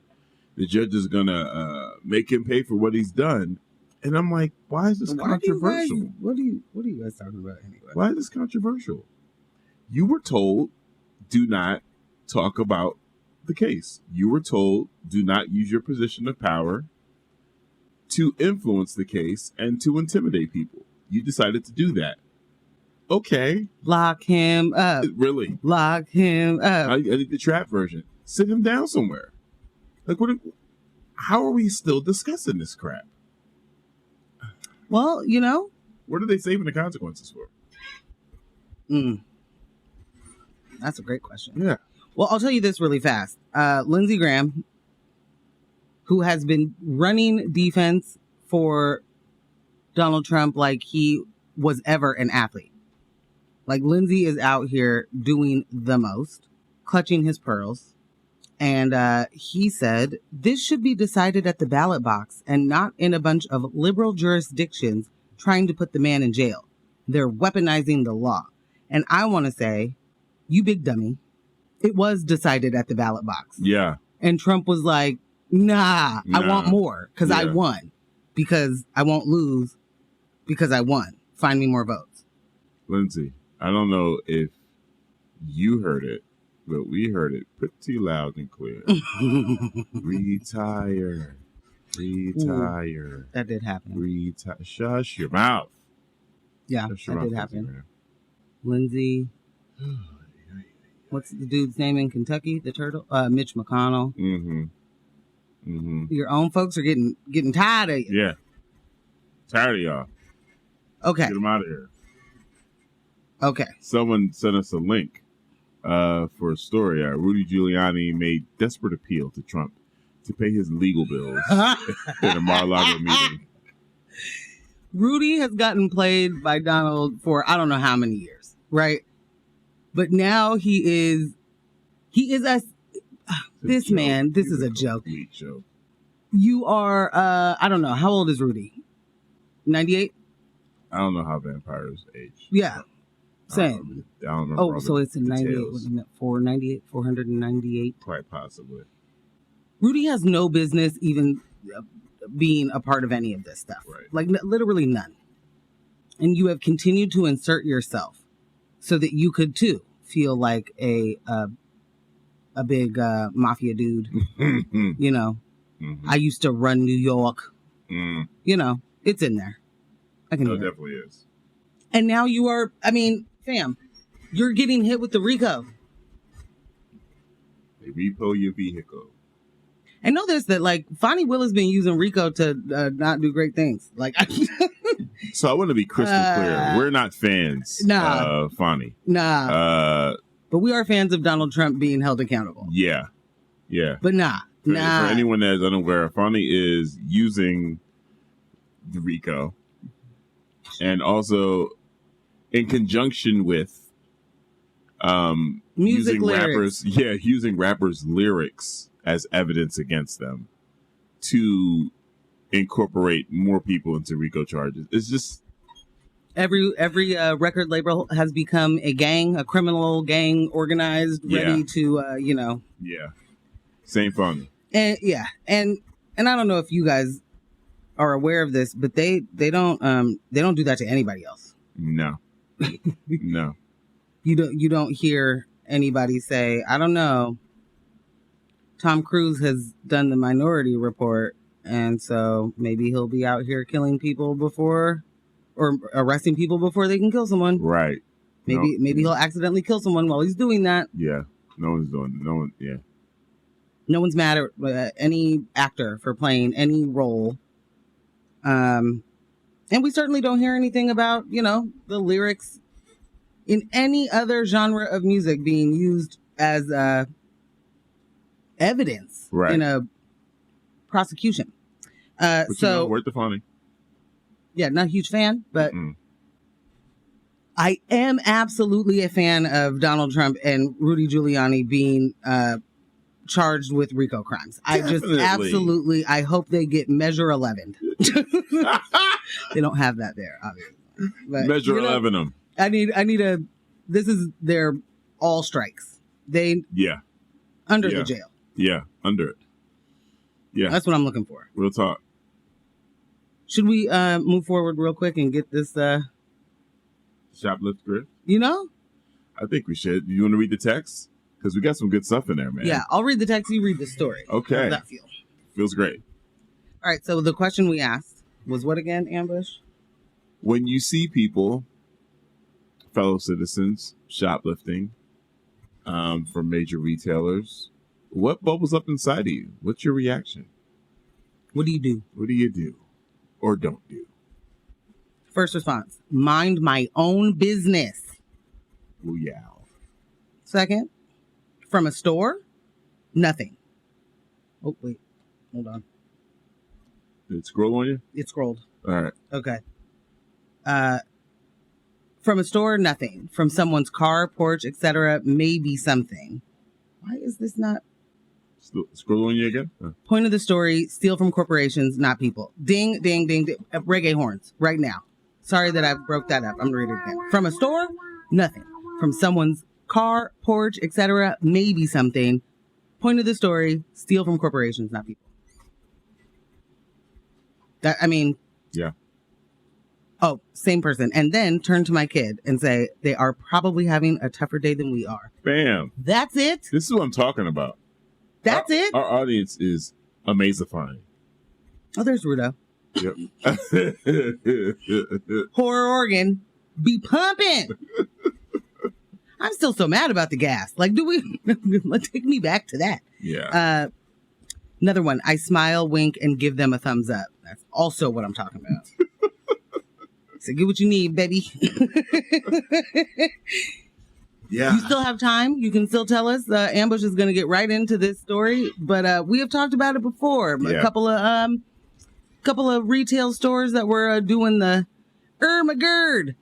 The judge is going to make him pay for what he's done. And I'm like, why is this controversial? What are you guys talking about anyway? Why is this controversial? You were told, do not talk about the case. You were told, do not use your position of power to influence the case and to intimidate people. You decided to do that. Okay. Lock him up. Really? Lock him up. I need the trap version. Sit him down somewhere. Like, how are we still discussing this crap? Well, What are they saving the consequences for? That's a great question. Yeah. Well, I'll tell you this really fast. Lindsey Graham, who has been running defense for Donald Trump like he was ever an athlete. Like, Lindsey is out here doing the most, clutching his pearls. And he said, this should be decided at the ballot box and not in a bunch of liberal jurisdictions trying to put the man in jail. They're weaponizing the law. And I want to say, you big dummy, it was decided at the ballot box. Yeah. And Trump was like, nah. I want more because I won. Because I won't lose because I won. Find me more votes. Lindsay, I don't know if you heard it, but we heard it pretty loud and clear. Retire. Retire. Ooh, that did happen. Retire. Shush your mouth. Yeah, Shush your that mouth, did happen. man. Lindsay. What's the dude's name in Kentucky? The turtle? Mitch McConnell. Mm-hmm. Mm-hmm. Your own folks are getting tired of you. Yeah. Tired of y'all. Okay. Get them out of here. Okay. Someone sent us a link for a story. Rudy Giuliani made desperate appeal to Trump to pay his legal bills in a Mar-a-Lago meeting. Rudy has gotten played by Donald for I don't know how many years, right? But now he is this man. This is a joke. Joke. You are, I don't know. How old is Rudy? 98? I don't know how vampires age. Yeah. Same. I don't remember. Oh, so it's a 98. details. Wasn't it 498? 498? Quite possibly. Rudy has no business even being a part of any of this stuff. Right. Like literally none. And you have continued to insert yourself so that you could too feel like a big mafia dude. You know, I used to run New York. You know, it's in there. I can No, it hear it. definitely is. And now you are, I mean, fam, you're getting hit with the RICO. They repo your vehicle. I know this, that like Fonnie Will has been using RICO to not do great things. Like, So I want to be crystal clear. We're not fans of Fonnie. Nah. But we are fans of Donald Trump being held accountable. Yeah. Yeah. But nah. For anyone that is unaware, Fonnie is using the RICO and also in conjunction with Music using lyrics. using rappers' lyrics as evidence against them to incorporate more people into RICO charges. It's just every record label has become a gang, a criminal gang, organized, ready to Yeah. Same Fonnie. And and I don't know if you guys are aware of this, but they don't do that to anybody else. No. No. You don't hear anybody say, I don't know, Tom Cruise has done the Minority Report, and so maybe he'll be out here killing people before, or arresting people before they can kill someone. Right. Maybe he'll accidentally kill someone while he's doing that. Yeah. No one's doing. No one. Yeah. No one's mad at any actor for playing any role. And we certainly don't hear anything about, the lyrics in any other genre of music being used as evidence in a prosecution. But so worth the Fonnie. Yeah, not a huge fan, but I am absolutely a fan of Donald Trump and Rudy Giuliani being charged with RICO crimes. Definitely. I hope they get measure 11. They don't have that there, obviously. But, measure 11 them. This is their all strikes. Under the jail. Yeah, under it. Yeah. That's what I'm looking for. Real talk. Should we move forward real quick and get this shoplift grip? I think we should. You want to read the text? Because we got some good stuff in there, man. Yeah, I'll read the text, you read the story. Okay. How does that feel? Feels great. All right, so the question we asked was what again, Ambush? When you see people, fellow citizens, shoplifting from major retailers, what bubbles up inside of you? What's your reaction? What do you do? What do you do or don't do? First response, mind my own business. Ooh, yeah. Second, from a store, nothing. Oh, wait. Hold on. Did it scroll on you? It scrolled. All right. Okay. From a store, nothing. From someone's car, porch, etc., maybe something. Why is this not? Scroll on you again. Point of the story, steal from corporations, not people. Ding, ding, ding, ding. Reggae horns right now. Sorry that I broke that up. I'm going to read it again. From a store, nothing. From someone's car, porch, etc., maybe something. Point of the story, steal from corporations, not people. That, I mean... Yeah. Oh, same person. And then turn to my kid and say, they are probably having a tougher day than we are. Bam. That's it? This is what I'm talking about. That's it? Our audience is amazifying. Oh, there's Rudo. Yep. Horror organ be pumping. I'm still so mad about the gas. Like, do we take me back to that? Yeah. Another one. I smile, wink, and give them a thumbs up. That's also what I'm talking about. So get what you need, baby. Yeah. You still have time. You can still tell us. Ambush is going to get right into this story, but we have talked about it before. Yeah. A couple of retail stores that were doing the McGird.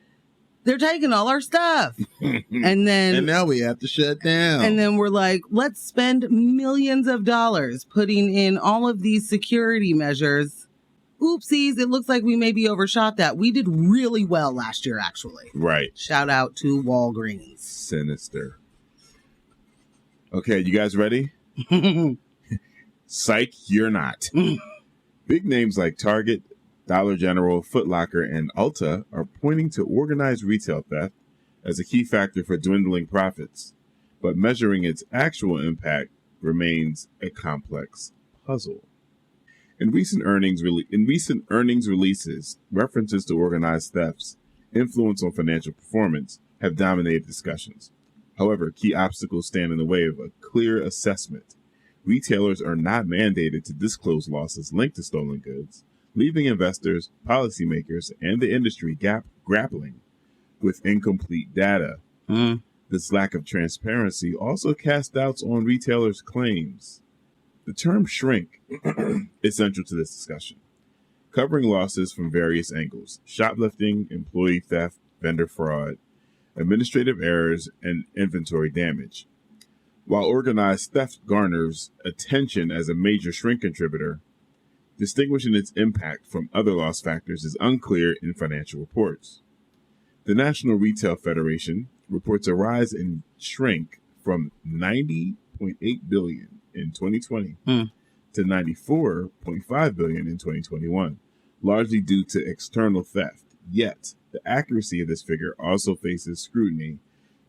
They're taking all our stuff, and now we have to shut down. And then we're like, let's spend millions of dollars putting in all of these security measures. Oopsies, it looks like we maybe overshot that. We did really well last year, actually. Right. Shout out to Walgreens. Sinister. Okay, you guys ready? Psych, you're not. Big names like Target, Dollar General, Foot Locker, and Ulta are pointing to organized retail theft as a key factor for dwindling profits, but measuring its actual impact remains a complex puzzle. In recent earnings releases, references to organized thefts, influence on financial performance have dominated discussions. However, key obstacles stand in the way of a clear assessment. Retailers are not mandated to disclose losses linked to stolen goods, leaving investors, policymakers, and the industry grappling with incomplete data. This lack of transparency also casts doubts on retailers' claims. The term shrink is central to this discussion, covering losses from various angles: shoplifting, employee theft, vendor fraud, administrative errors, and inventory damage. While organized theft garners attention as a major shrink contributor, distinguishing its impact from other loss factors is unclear in financial reports. The National Retail Federation reports a rise in shrink from $90.8 billion in 2020 to $94.5 billion in 2021, largely due to external theft. Yet, the accuracy of this figure also faces scrutiny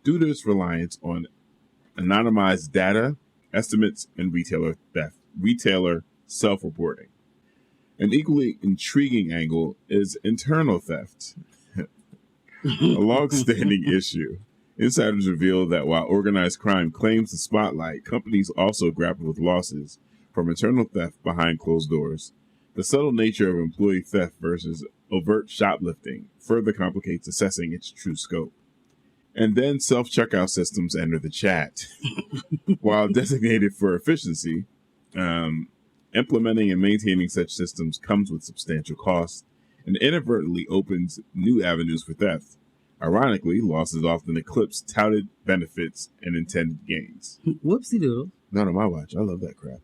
due to its reliance on anonymized data, estimates, and retailer self-reporting. An equally intriguing angle is internal theft, a long-standing issue. Insiders reveal that while organized crime claims the spotlight, companies also grapple with losses from internal theft behind closed doors. The subtle nature of employee theft versus overt shoplifting further complicates assessing its true scope. And then self-checkout systems enter the chat. While designated for efficiency, implementing and maintaining such systems comes with substantial costs and inadvertently opens new avenues for theft. Ironically, losses often eclipse touted benefits and intended gains. Whoopsie doodle. Not on my watch. I love that crap.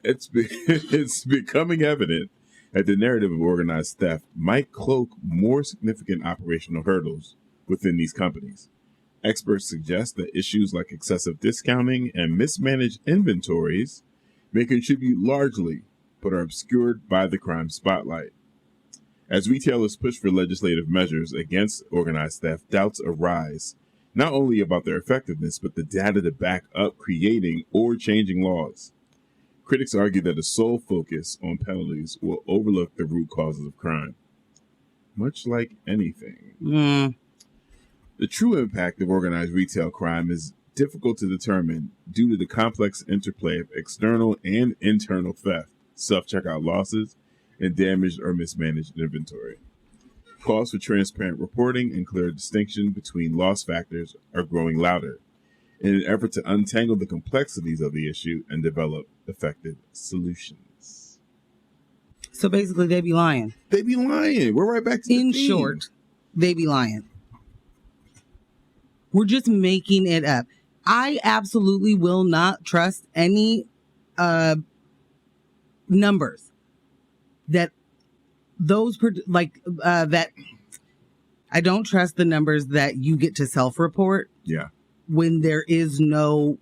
It's becoming evident that the narrative of organized theft might cloak more significant operational hurdles within these companies. Experts suggest that issues like excessive discounting and mismanaged inventories may contribute largely, but are obscured by the crime spotlight. As retailers push for legislative measures against organized theft, doubts arise, not only about their effectiveness, but the data to back up creating or changing laws. Critics argue that a sole focus on penalties will overlook the root causes of crime. Much like anything. The true impact of organized retail crime is difficult to determine due to the complex interplay of external and internal theft, self-checkout losses, and damaged or mismanaged inventory. Calls for transparent reporting and clear distinction between loss factors are growing louder in an effort to untangle the complexities of the issue and develop effective solutions. So basically, they be lying. They be lying. We're right back to the In theme. short, they be lying. We're just making it up. I absolutely will not trust any numbers that that I don't trust the numbers that you get to self-report. Yeah. When there is no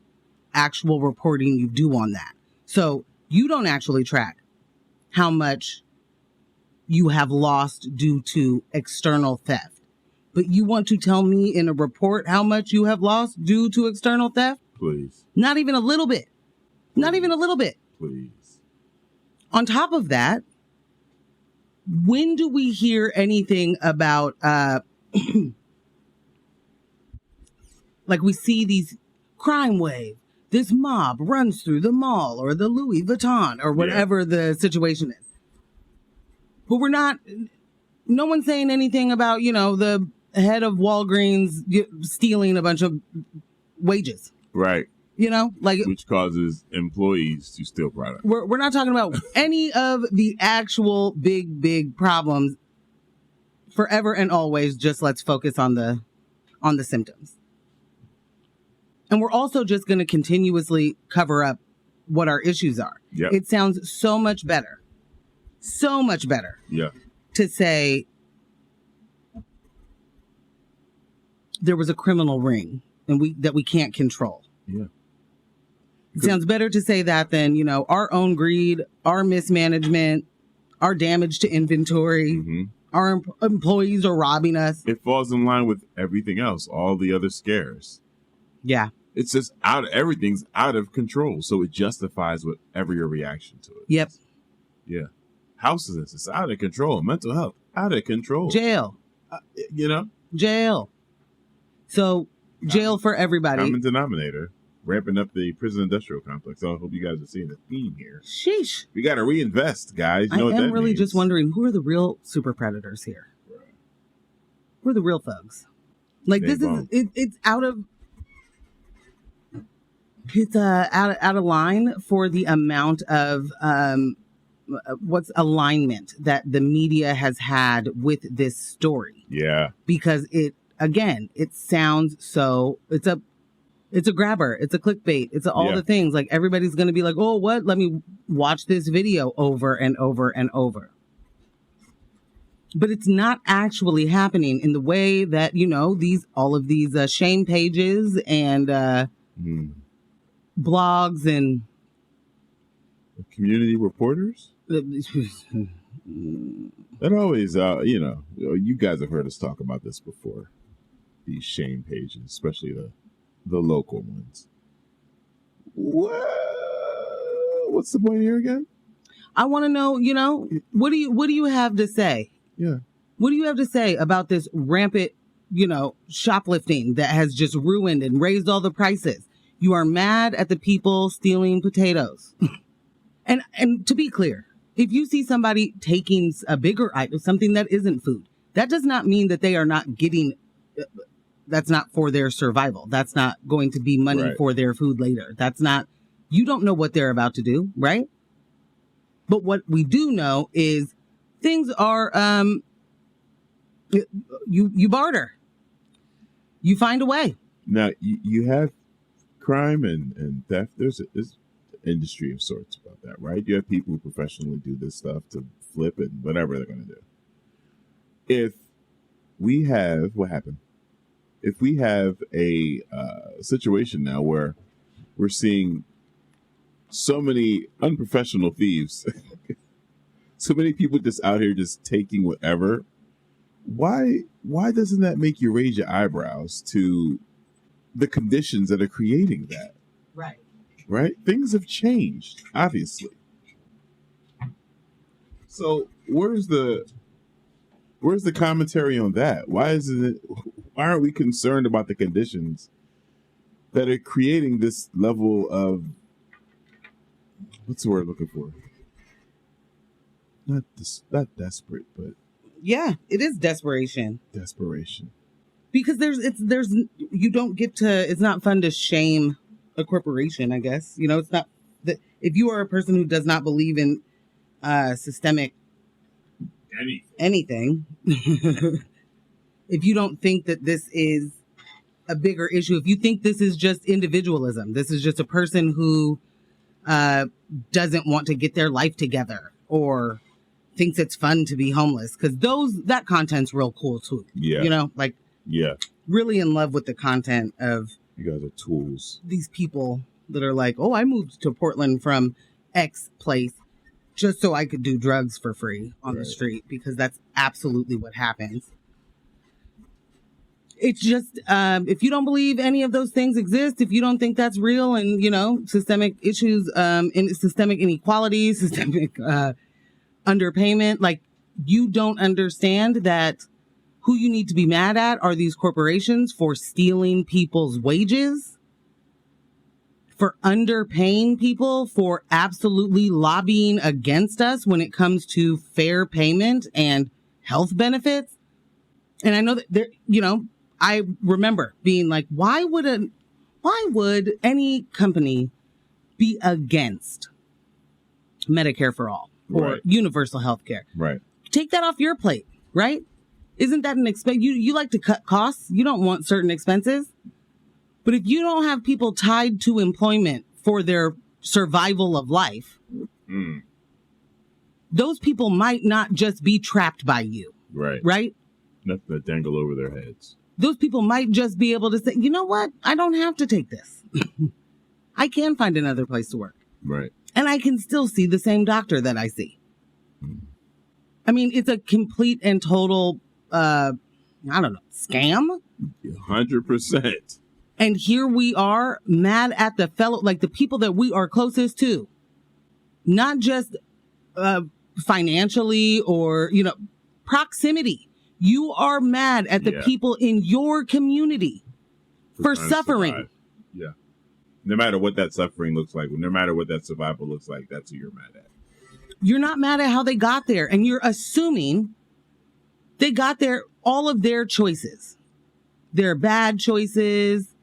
actual reporting you do on that. So you don't actually track how much you have lost due to external theft. But you want to tell me in a report how much you have lost due to external theft? Please. Not even a little bit. Not even a little bit. Please. On top of that, when do we hear anything about, like we see these crime wave, this mob runs through the mall or the Louis Vuitton or whatever the situation is. But no one's saying anything about, the head of Walgreens stealing a bunch of wages. Right. Which causes employees to steal products. We're not talking about any of the actual big problems. Forever and always, just let's focus on the symptoms. And we're also just going to continuously cover up what our issues are. Yep. It sounds so much better to say there was a criminal ring and that we can't control. Yeah. It sounds better to say that than, our own greed, our mismanagement, our damage to inventory, our employees are robbing us. It falls in line with everything else, all the other scares. Yeah. It's just everything's out of control. So it justifies whatever your reaction to it. Yep. Yeah. Houselessness is out of control. Mental health, out of control. Jail. Jail. So jail for everybody. Common denominator. Ramping up the prison industrial complex. I hope you guys are seeing the theme here. Sheesh. We got to reinvest, guys. You know I what that am really means. just wondering, who are the real super predators here? Right. Who are the real thugs? Like It's out of line for the amount of what's alignment that the media has had with this story. Yeah. Because it sounds so, it's a grabber, it's a clickbait, it's all the things. Like everybody's going to be like, oh, what? Let me watch this video over and over and over. But it's not actually happening in the way that, all of these shame pages and blogs and community reporters. That always, you guys have heard us talk about this before. These shame pages, especially the local ones. What's the point here again? I want to know, what do you have to say? Yeah. What do you have to say about this rampant, shoplifting that has just ruined and raised all the prices? You are mad at the people stealing potatoes. And to be clear, if you see somebody taking a bigger item, something that isn't food, that does not mean that they are not getting, that's not for their survival. That's not going to be money for their food later. That's not, you don't know what they're about to do, right? But what we do know is things are, you barter. You find a way. Now, you have crime and theft. There's an industry of sorts about that, right? You have people who professionally do this stuff to flip it, whatever they're going to do. If we have, what happened? If we have a situation now where we're seeing so many unprofessional thieves, so many people just out here just taking whatever, why doesn't that make you raise your eyebrows to the conditions that are creating that? Right. Right? Things have changed, obviously. So where's the commentary on that? Why aren't we concerned about the conditions that are creating this level of, what's the word I'm looking for? Not desperate, but yeah, it is desperation. Desperation. Because you don't get to, it's not fun to shame a corporation, I guess. It's not that if you are a person who does not believe in systemic anything, if you don't think that this is a bigger issue, if you think this is just individualism, this is just a person who doesn't want to get their life together or thinks it's fun to be homeless. Because that content's real cool too. Yeah. You know, like really in love with the content of you guys are tools. These people that are like, oh, I moved to Portland from X place just so I could do drugs for free on the street, because that's absolutely what happens. It's just, if you don't believe any of those things exist, if you don't think that's real, and, you know, systemic issues, systemic inequality, systemic underpayment, like, you don't understand that who you need to be mad at are these corporations for stealing people's wages, for underpaying people, for absolutely lobbying against us when it comes to fair payment and health benefits. And I know that there, you know, I remember being like, why would any company be against Medicare for all or universal health care? Right. Take that off your plate, right? Isn't that an expense? You like to cut costs. You don't want certain expenses. But if you don't have people tied to employment for their survival of life, those people might not just be trapped by you. Right. Right? Nothing to dangle over their heads. Those people might just be able to say, you know what? I don't have to take this. I can find another place to work. Right. And I can still see the same doctor that I see. I mean, it's a complete and total, scam. 100%. And here we are mad at the the people that we are closest to, not just financially or, you know, proximity. You are mad at the people in your community for suffering. Yeah. No matter what that suffering looks like, no matter what that survival looks like, that's who you're mad at. You're not mad at how they got there. And you're assuming they got there, all of their choices, their bad choices,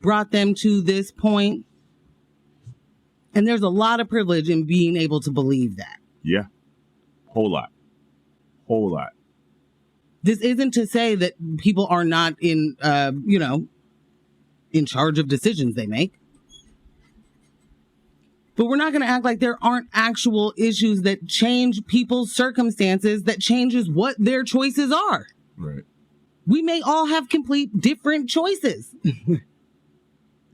brought them to this point. And there's a lot of privilege in being able to believe that. Yeah. Whole lot. This isn't to say that people are not in charge of decisions they make. But we're not going to act like there aren't actual issues that change people's circumstances, that changes what their choices are. Right. We may all have complete different choices.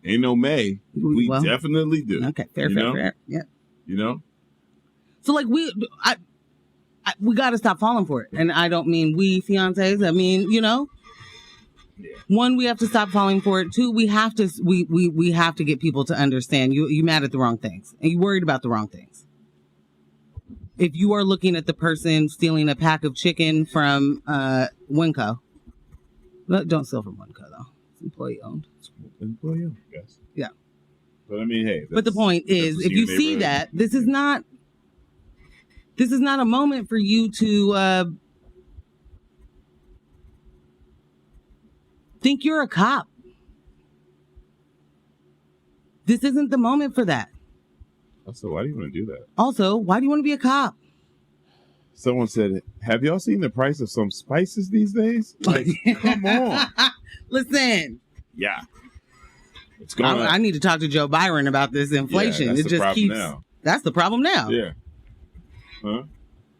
Ain't no may. We definitely do. Okay, fair. Yeah. You know? So, like, we got to stop falling for it. And I don't mean we fiancés. I mean, you know, one, we have to stop falling for it. Two, we have to get people to understand you mad at the wrong things and you worried about the wrong things. If you are looking at the person stealing a pack of chicken from Winco, don't steal from Winco though. It's employee owned. Employee owned, yes. Yeah. But I mean, hey. But the point is, if you see that, this is not a moment for you to think you're a cop. This isn't the moment for that. Also, why do you want to do that? Also, why do you want to be a cop? Someone said, have y'all seen the price of some spices these days? Like, come on. Listen. Yeah. It's going I need to talk to Joe Byron about this inflation. Yeah, that's the problem now. That's the problem now. Yeah. Huh?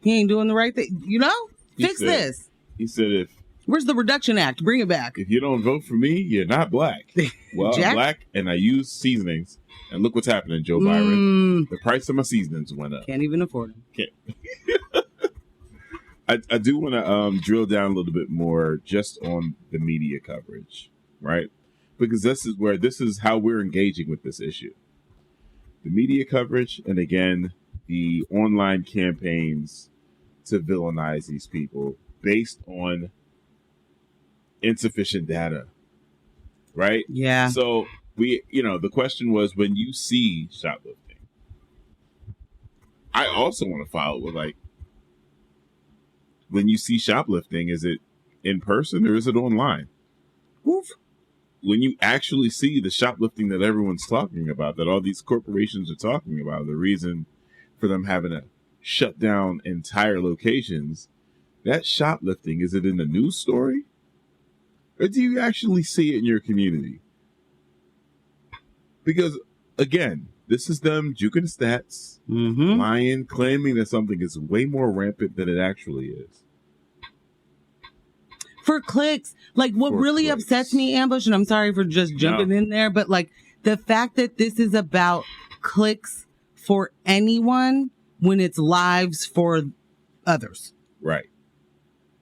He ain't doing the right thing. You know? Fix this. He said where's the Reduction Act? Bring it back. If you don't vote for me, you're not black. Well, I'm black and I use seasonings. And look what's happening, Joe Byron. The price of my seasonings went up. Can't even afford them. I do want to drill down a little bit more just on the media coverage, right? Because this is how we're engaging with this issue. The media coverage, and again, the online campaigns to villainize these people based on insufficient data, right? Yeah. So the question was, when you see shoplifting, I also want to follow with, like, when you see shoplifting, is it in person or is it online? Oof. When you actually see the shoplifting that everyone's talking about, that all these corporations are talking about, the reason for them having to shut down entire locations, that shoplifting, is it in the news story? Or do you actually see it in your community? Because, again, This is them juking the stats, Mm-hmm. lying, claiming that something is way more rampant than it actually is. For clicks. Like, what For really clicks. upsets me, Ambush, and I'm sorry for just jumping in there, but like the fact that this is about clicks for anyone when it's lives for others. Right.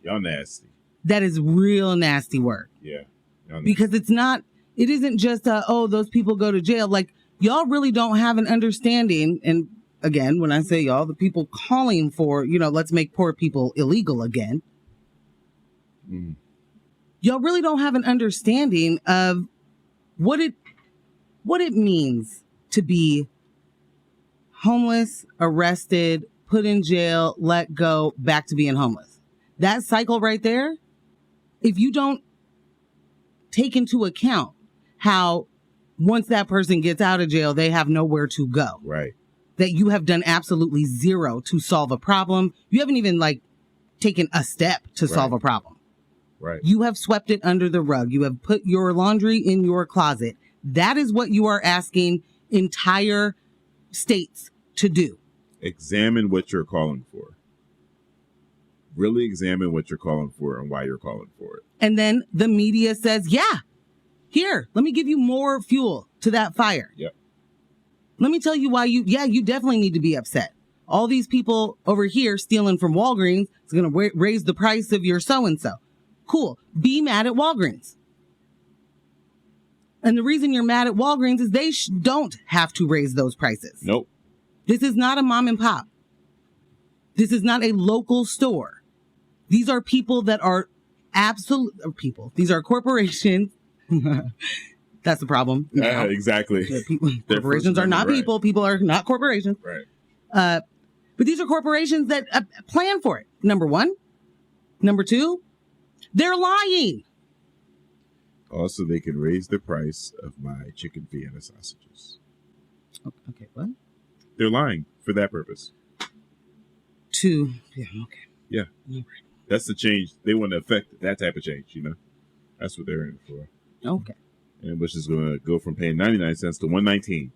Y'all nasty. That is real nasty work. Yeah. Y'all nasty. Because it isn't just, those people go to jail. Like, y'all really don't have an understanding. And again, when I say y'all, the people calling for, let's make poor people illegal again. Mm. Y'all really don't have an understanding of what it means to be homeless, arrested, put in jail, let go, back to being homeless. That cycle right there, if you don't take into account how once that person gets out of jail, they have nowhere to go. Right. That you have done absolutely zero to solve a problem. You haven't even taken a step to solve a problem. Right. You have swept it under the rug. You have put your laundry in your closet. That is what you are asking entire states to do. Examine what you're calling for. Really examine what you're calling for and why you're calling for it. And then the media says, yeah, here, let me give you more fuel to that fire. Yep. Let me tell you why you definitely need to be upset. All these people over here stealing from Walgreens is going to raise the price of your so-and-so. Cool. Be mad at Walgreens. And the reason you're mad at Walgreens is they don't have to raise those prices. Nope. This is not a mom and pop. This is not a local store. These are people that are people. These are corporations. That's the problem. Yeah, exactly. Corporations are not people. People are not corporations. Right. But these are corporations that plan for it. Number one. Number two, they're lying. Also, they can raise the price of my chicken Vienna sausages. Okay, what? They're lying for that purpose. Okay. Yeah. Right. That's the change. They want to affect that type of change, That's what they're in it for. Okay. And Bush is going to go from paying 99 cents to 119.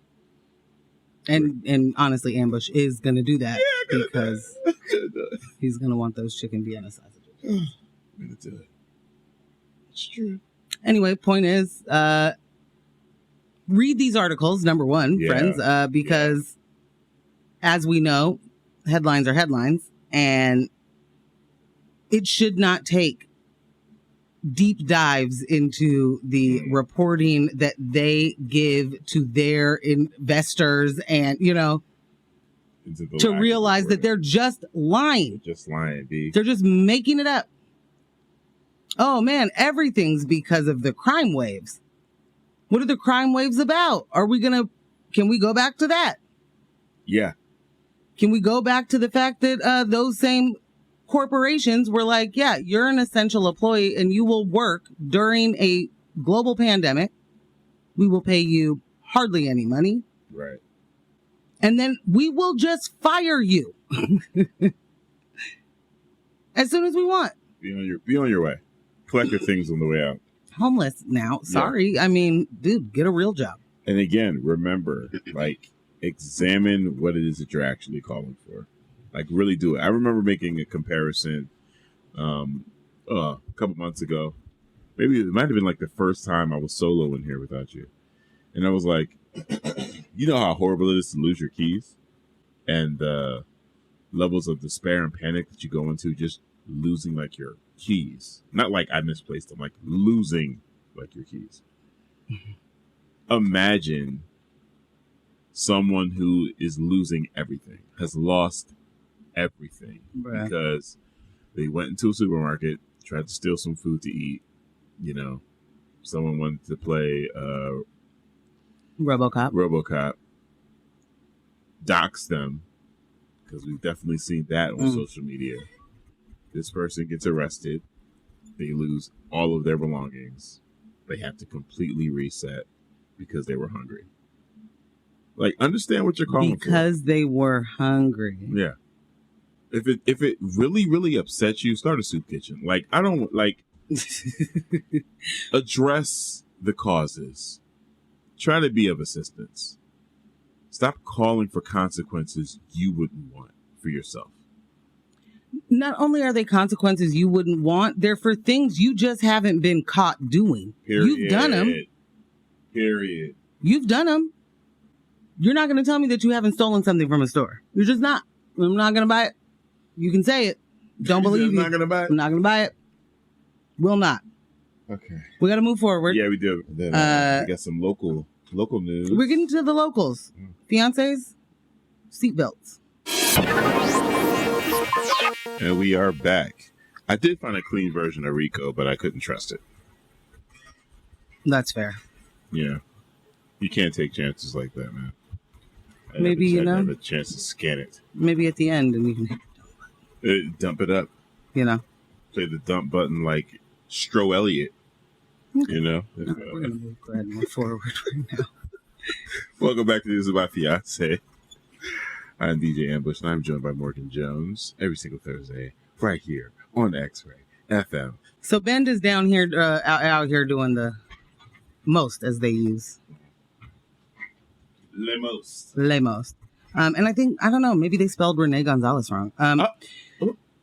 And honestly, Ambush is going to do that because he's going to want those chicken Vienna sausages. I'm going to do it. It's true. Anyway, point is, read these articles, number one, friends, because as we know, headlines are headlines, and it should not take deep dives into the reporting that they give to their investors and, to realize that they're just lying. They're just lying, B. They're just making it up. Oh man, everything's because of the crime waves. What are the crime waves about? Can we go back to that? Yeah. Can we go back to the fact that those same corporations were like, yeah, you're an essential employee and you will work during a global pandemic. We will pay you hardly any money. Right. And then we will just fire you as soon as we want. Be on your way. Collect your things on the way out. Homeless now. Sorry. Yeah. I mean, dude, get a real job. And again, remember, examine what it is that you're actually calling for. Really do it. I remember making a comparison a couple months ago. Maybe it might have been the first time I was solo in here without you. And I was like, you know how horrible it is to lose your keys? And the levels of despair and panic that you go into just losing your keys. Not I misplaced them, losing your keys. Imagine someone who is losing everything, has lost everything because they went into a supermarket, tried to steal some food to eat. Someone wanted to play RoboCop, dox them, because we've definitely seen that on social media. This person gets arrested. They lose all of their belongings. They have to completely reset because they were hungry. Understand what you're calling for. Because they were hungry. Yeah. If it really, really upsets you, start a soup kitchen. I don't address the causes. Try to be of assistance. Stop calling for consequences you wouldn't want for yourself. Not only are they consequences you wouldn't want, they're for things you just haven't been caught doing. Period. You've done them. Period. You've done them. You're not going to tell me that you haven't stolen something from a store. You're just not. I'm not going to buy it. You can say it. Don't believe you. I'm not going to buy it? I'm not going to buy it. Will not. Okay. We got to move forward. Yeah, we do. Then, we got some local news. We're getting to the locals. Fiancés, seatbelts. And we are back. I did find a clean version of Rico, but I couldn't trust it. That's fair. Yeah. You can't take chances like that, man. Maybe, I have a chance to scan it. Maybe at the end and you can Dump it up. Play the dump button like Stro Elliott. Okay. No, we're going to move forward right now. Welcome back to News About Fiancé. I'm DJ Ambush, and I'm joined by Morgan Jones every single Thursday, right here on X-Ray FM. So Bend is down here, out here doing the most, as they use. Le most. And I think, I don't know, maybe they spelled Renee Gonzalez wrong.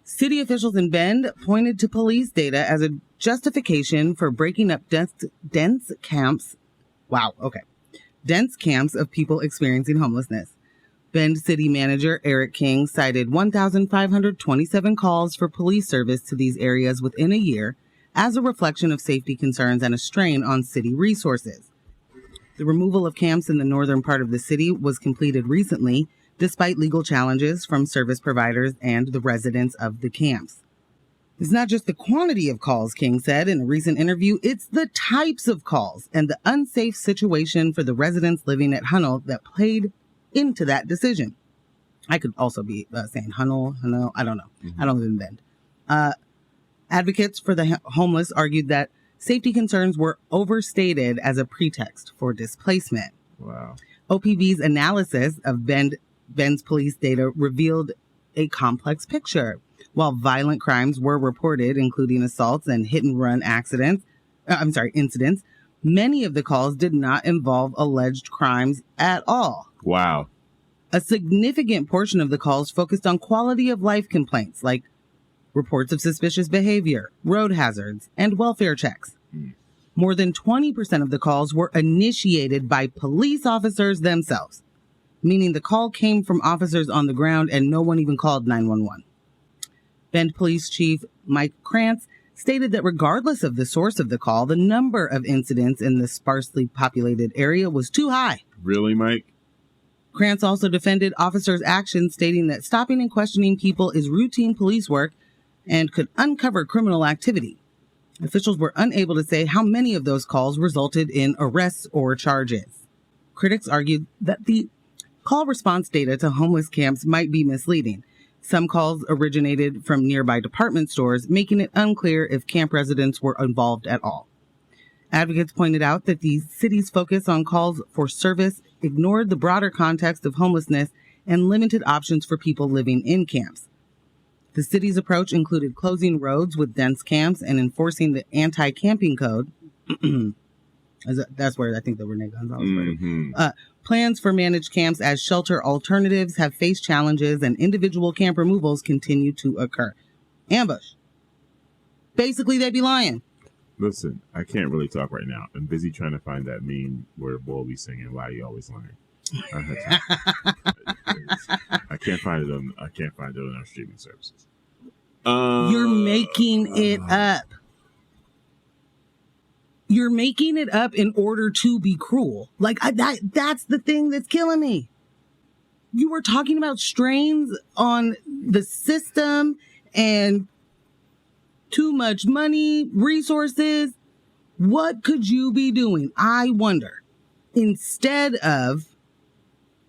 City officials in Bend pointed to police data as a justification for breaking up dense camps. Wow, okay. Dense camps of people experiencing homelessness. Bend City Manager Eric King cited 1,527 calls for police service to these areas within a year as a reflection of safety concerns and a strain on city resources. The removal of camps in the northern part of the city was completed recently, despite legal challenges from service providers and the residents of the camps. It's not just the quantity of calls, King said in a recent interview, it's the types of calls and the unsafe situation for the residents living at Hunnell that played into that decision. I could also be saying Hunnell, I don't know. Mm-hmm. I don't live in Bend. Advocates for the homeless argued that safety concerns were overstated as a pretext for displacement. Wow. OPB's analysis of Bend's police data revealed a complex picture. While violent crimes were reported, including assaults and hit-and-run incidents, many of the calls did not involve alleged crimes at all. Wow. A significant portion of the calls focused on quality of life complaints, like reports of suspicious behavior, road hazards, and welfare checks. More than 20% of the calls were initiated by police officers themselves, meaning the call came from officers on the ground and no one even called 911. Bend Police Chief Mike Krantz stated that regardless of the source of the call, the number of incidents in the sparsely populated area was too high. Really, Mike? Krantz also defended officers' actions, stating that stopping and questioning people is routine police work and could uncover criminal activity. Officials were unable to say how many of those calls resulted in arrests or charges. Critics argued that the call response data to homeless camps might be misleading. Some calls originated from nearby department stores, making it unclear if camp residents were involved at all. Advocates pointed out that the city's focus on calls for service ignored the broader context of homelessness and limited options for people living in camps. The city's approach included closing roads with dense camps and enforcing the anti-camping code. That's where I think the Renee Gonzalez word. Plans for managed camps as shelter alternatives have faced challenges, and individual camp removals continue to occur. Ambush. Basically, they be lying. Listen, I can't really talk right now. I'm busy trying to find that meme where Bull be singing "Why You Always Lying." I can't find it on our streaming services. You're making it up. You're making it up in order to be cruel. That's the thing that's killing me. You were talking about strains on the system and too much money, resources. What could you be doing? I wonder. Instead of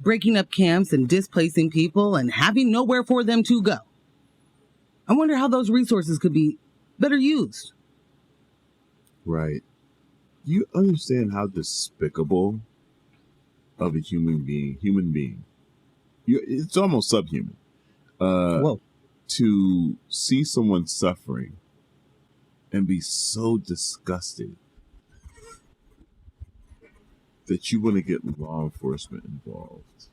breaking up camps and displacing people and having nowhere for them to go, I wonder how those resources could be better used. Right. You understand how despicable of a human being. It's almost subhuman. To see someone suffering and be so disgusted that you want to get law enforcement involved.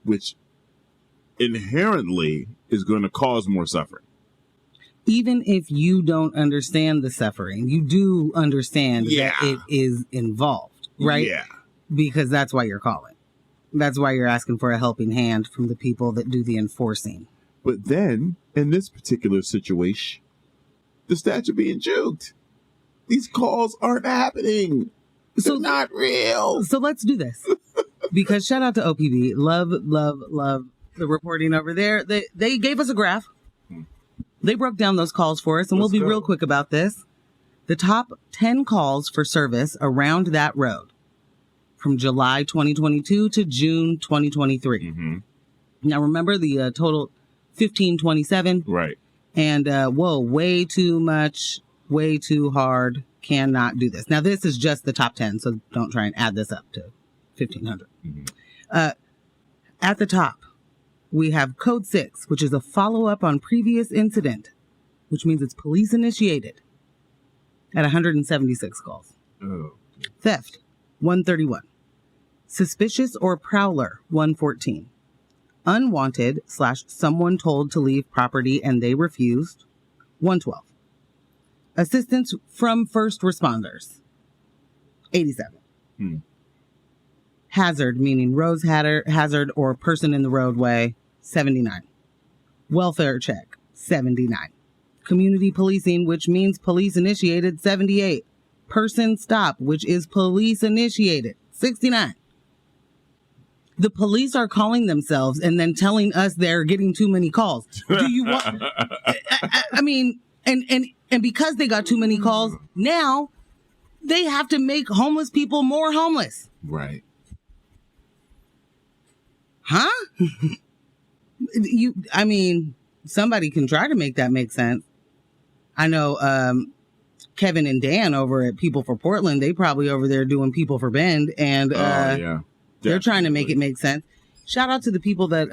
which inherently is going to cause more suffering. Even if you don't understand the suffering, you do understand that it is involved, right? Yeah. Because that's why you're calling. That's why you're asking for a helping hand from the people that do the enforcing. But then, in this particular situation, the stats are being juked. These calls aren't happening. They're not real. So let's do this. Because shout out to OPB. Love the reporting over there. They gave us a graph. They broke down those calls for us, and we'll be real quick about this. The top 10 calls for service around that road from July 2022 to June 2023. Mm-hmm. Now, remember the total 1527? Right. And, way too much, way too hard, cannot do this. Now, this is just the top 10, so don't try and add this up to 1,500. Mm-hmm. At the top, we have Code 6, which is a follow-up on previous incident, which means it's police initiated at 176 calls. Oh. Theft, 131. Suspicious or prowler, 114. Unwanted / someone told to leave property and they refused, 112. Assistance from first responders, 87. Hazard, meaning road hazard or person in the roadway, 79. Welfare check, 79. Community policing, which means police initiated, 78. Person stop, which is police initiated, 69. The police are calling themselves and then telling us they're getting too many calls. Do you want? I mean, and because they got too many calls, now they have to make homeless people more homeless. Right. Huh? Somebody can try to make that make sense. I know Kevin and Dan over at People for Portland, they probably over there doing People for Bend, and they're trying to make it make sense. Shout out to the people that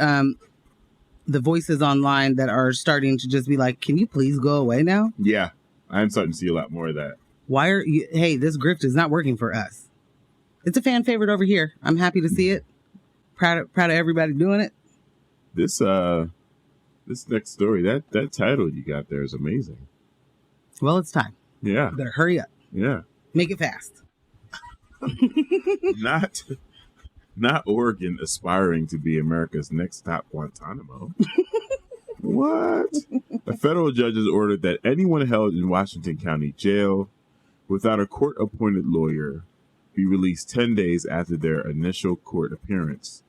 the voices online that are starting to just be like, can you please go away now? Yeah, I'm starting to see a lot more of that. Why are you? Hey, this grift is not working for us. It's a fan favorite over here. I'm happy to see it. Proud of everybody doing it. This next story, that title you got there is amazing. Well, it's time. Yeah. You better hurry up. Yeah. Make it fast. Not Oregon aspiring to be America's next top Guantanamo. What? A federal judge has ordered that anyone held in Washington County Jail without a court-appointed lawyer be released 10 days after their initial court appearance.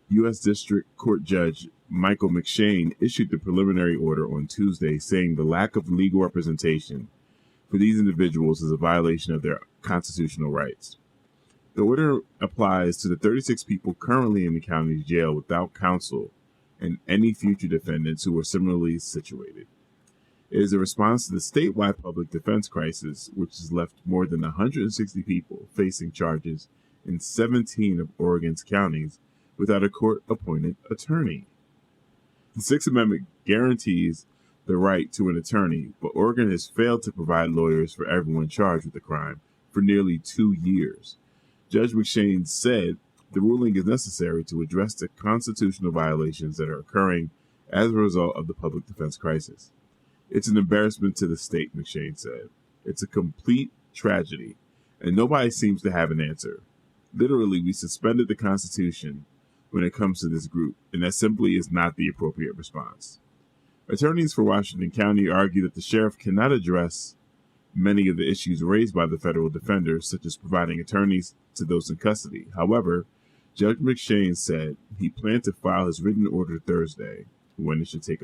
U.S. District Court Judge Michael McShane issued the preliminary order on Tuesday, saying the lack of legal representation for these individuals is a violation of their constitutional rights. The order applies to the 36 people currently in the county jail without counsel and any future defendants who are similarly situated. It is a response to the statewide public defense crisis, which has left more than 160 people facing charges in 17 of Oregon's counties without a court-appointed attorney. The Sixth Amendment guarantees the right to an attorney, but Oregon has failed to provide lawyers for everyone charged with the crime for nearly 2 years. Judge McShane said the ruling is necessary to address the constitutional violations that are occurring as a result of the public defense crisis. It's an embarrassment to the state, McShane said. It's a complete tragedy, and nobody seems to have an answer. Literally, we suspended the Constitution when it comes to this group, and that simply is not the appropriate response. Attorneys for Washington County argue that the sheriff cannot address many of the issues raised by the federal defenders, such as providing attorneys to those in custody. However, Judge McShane said he planned to file his written order Thursday when it would take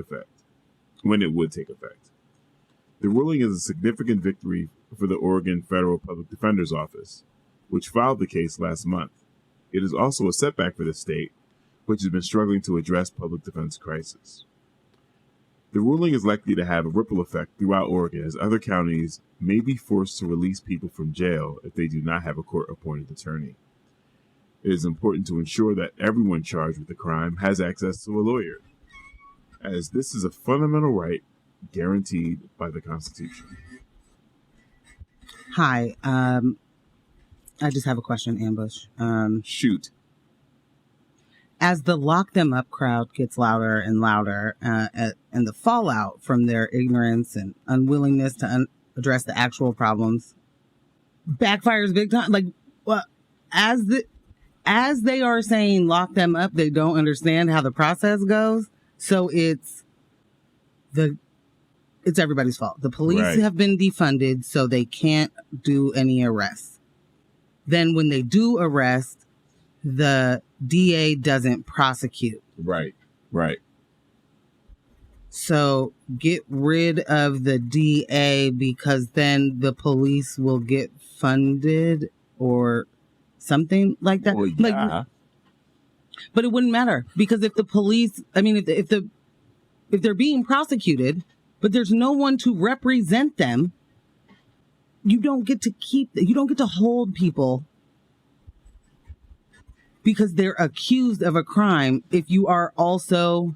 effect. The ruling is a significant victory for the Oregon Federal Public Defender's Office, which filed the case last month. It is also a setback for the state, which has been struggling to address public defense crisis. The ruling is likely to have a ripple effect throughout Oregon, as other counties may be forced to release people from jail if they do not have a court-appointed attorney. It is important to ensure that everyone charged with the crime has access to a lawyer, as this is a fundamental right guaranteed by the Constitution. Hi, I just have a question, Ambush. Shoot. as the lock them up crowd gets louder and louder, and the fallout from their ignorance and unwillingness to address the actual problems backfires big time. Like, well, as they are saying lock them up, they don't understand how the process goes. So it's everybody's fault. The police have been defunded, so they can't do any arrests. Then when they do arrest, the DA doesn't prosecute. Right. So get rid of the DA because then the police will get funded or something like that. Well, yeah. But it wouldn't matter because if the police, I mean, if they're being prosecuted, but there's no one to represent them, you don't get to hold people because they're accused of a crime if you are also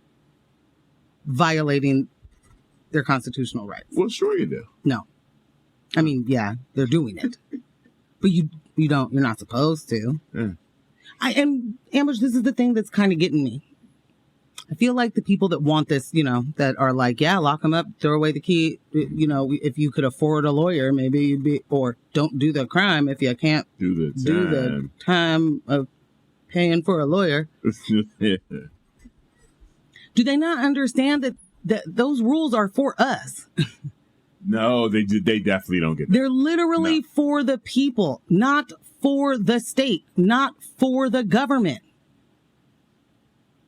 violating their constitutional rights. Well, sure you do. No. I mean, yeah, they're doing it. But you're not supposed to. Yeah. And Ambush, this is the thing that's kind of getting me. I feel like the people that want this, that are like, yeah, lock them up, throw away the key. If you could afford a lawyer, maybe you'd be, or don't do the crime if you can't do the time of paying for a lawyer. Yeah. Do they not understand that those rules are for us? No, they definitely don't get that. They're literally for the people, not for the state, not for the government.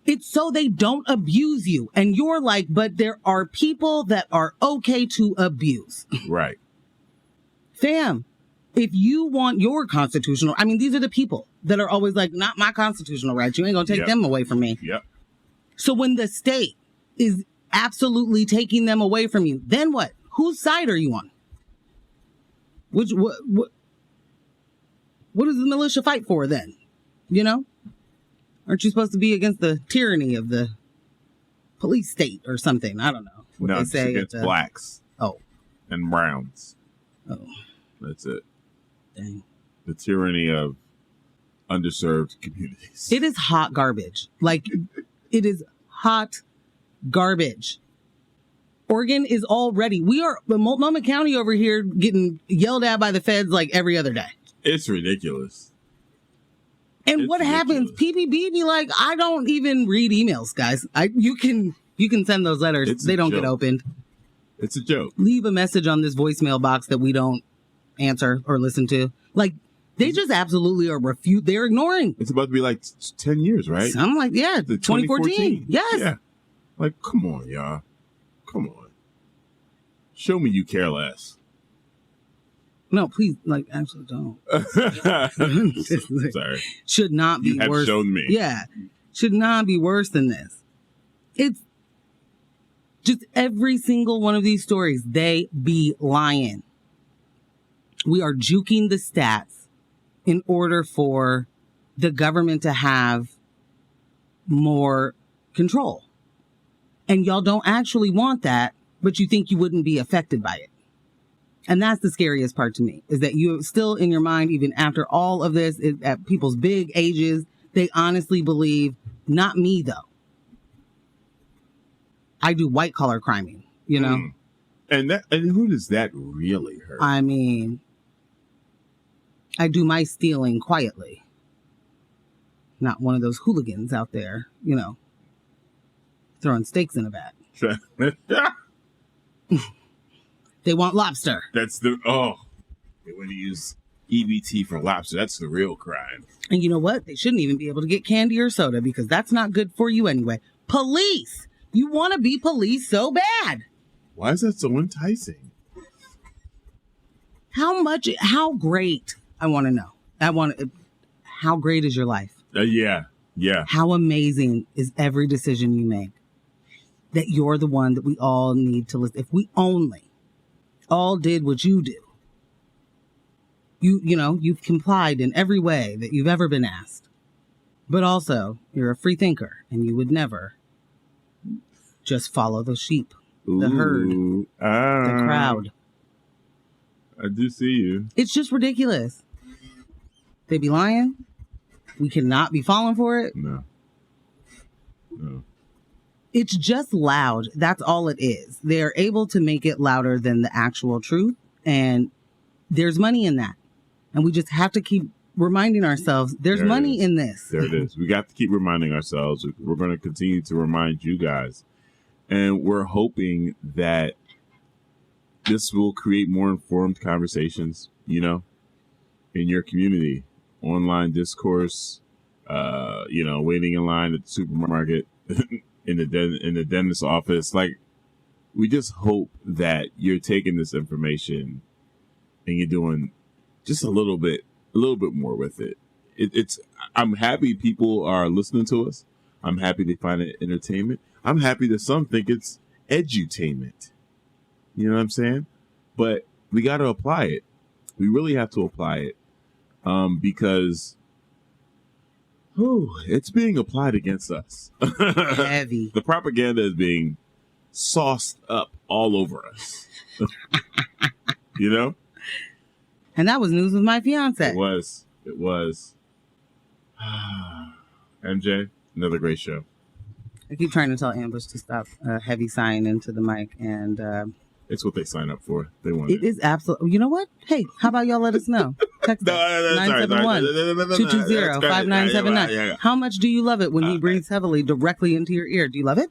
It's so they don't abuse you. And you're like, but there are people that are okay to abuse. Right. Fam, if you want your constitutional, I mean, these are the people that are always like, not my constitutional rights. You ain't going to take them away from me. Yep. So when the state is absolutely taking them away from you, then what? Whose side are you on? What does the militia fight for then? Aren't you supposed to be against the tyranny of the police state or something? I don't know. No, it's against blacks. Oh. And browns. Oh. That's it. Dang. The tyranny of underserved communities. It is hot garbage. Like, it is hot garbage. Oregon is already, Multnomah County over here getting yelled at by the feds like every other day. It's ridiculous. And what happens? PPB be like, I don't even read emails, guys. You can send those letters. They don't get opened. It's a joke. Leave a message on this voicemail box that we don't answer or listen to. Like, they just absolutely are they're ignoring. It's about to be like 10 years, right? Something like, 2014. Yes. Yeah. Like, come on, y'all. Come on. Show me you care less. No, please, actually don't. Sorry. Should not be worse. You have shown me. Yeah. Should not be worse than this. It's just every single one of these stories, they be lying. We are juking the stats in order for the government to have more control. And y'all don't actually want that, but you think you wouldn't be affected by it. And that's the scariest part to me, is that you still in your mind, even after all of this, at people's big ages, they honestly believe, not me though. I do white collar criming, And who does that really hurt? I mean, I do my stealing quietly. Not one of those hooligans out there, throwing steaks in a vat. They want lobster. They want to use EBT for lobster. That's the real crime. And you know what? They shouldn't even be able to get candy or soda because that's not good for you anyway. Police! You want to be police so bad. Why is that so enticing? How great, I want to know. How great is your life? Yeah. How amazing is every decision you make? That you're the one that we all need to listen. If we only all did what you do, you've complied in every way that you've ever been asked. But also, you're a free thinker and you would never just follow the sheep, the herd, the crowd. I do see you. It's just ridiculous. They be lying. We cannot be falling for it. No. No. It's just loud. That's all it is. They're able to make it louder than the actual truth. And there's money in that. And we just have to keep reminding ourselves there's money in this. There it is. We got to keep reminding ourselves. We're going to continue to remind you guys. And we're hoping that this will create more informed conversations, you know, in your community, online discourse, you know, waiting in line at the supermarket, in the dentist's office. Like, we just hope that you're taking this information and you're doing just a little bit more with it. I'm happy people are listening to us. I'm happy they find it entertainment. I'm happy that some think it's edutainment. You know what I'm saying? But we got to apply it. We really have to apply it because it's being applied against us. Heavy. The propaganda is being sauced up all over us. You know? And that was news with my fiance. It was. MJ, another great show. I keep trying to tell Ambush to stop heavy sighing into the mic, and it's what they sign up for. They want it. It is absolutely. You know what? Hey, how about y'all let us know? Text us 971-220-5979. How much do you love it when he breathes heavily directly into your ear? Do you love it?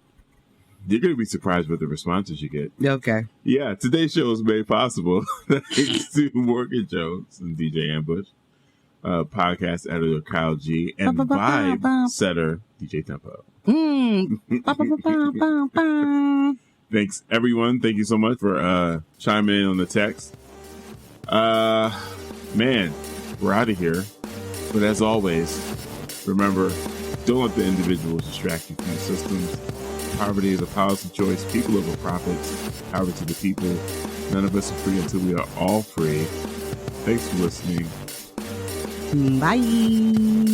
You're going to be surprised with the responses you get. Okay. Yeah, today's show is made possible thanks to Morgan Jones and DJ Ambush, podcast editor Kyle G, and vibe setter DJ Tempo. Thanks, everyone. Thank you so much for chiming in on the text. Man, we're out of here. But as always, remember, don't let the individuals distract you from the systems. Poverty is a policy choice. People over profits. Power to the people. None of us are free until we are all free. Thanks for listening. Bye.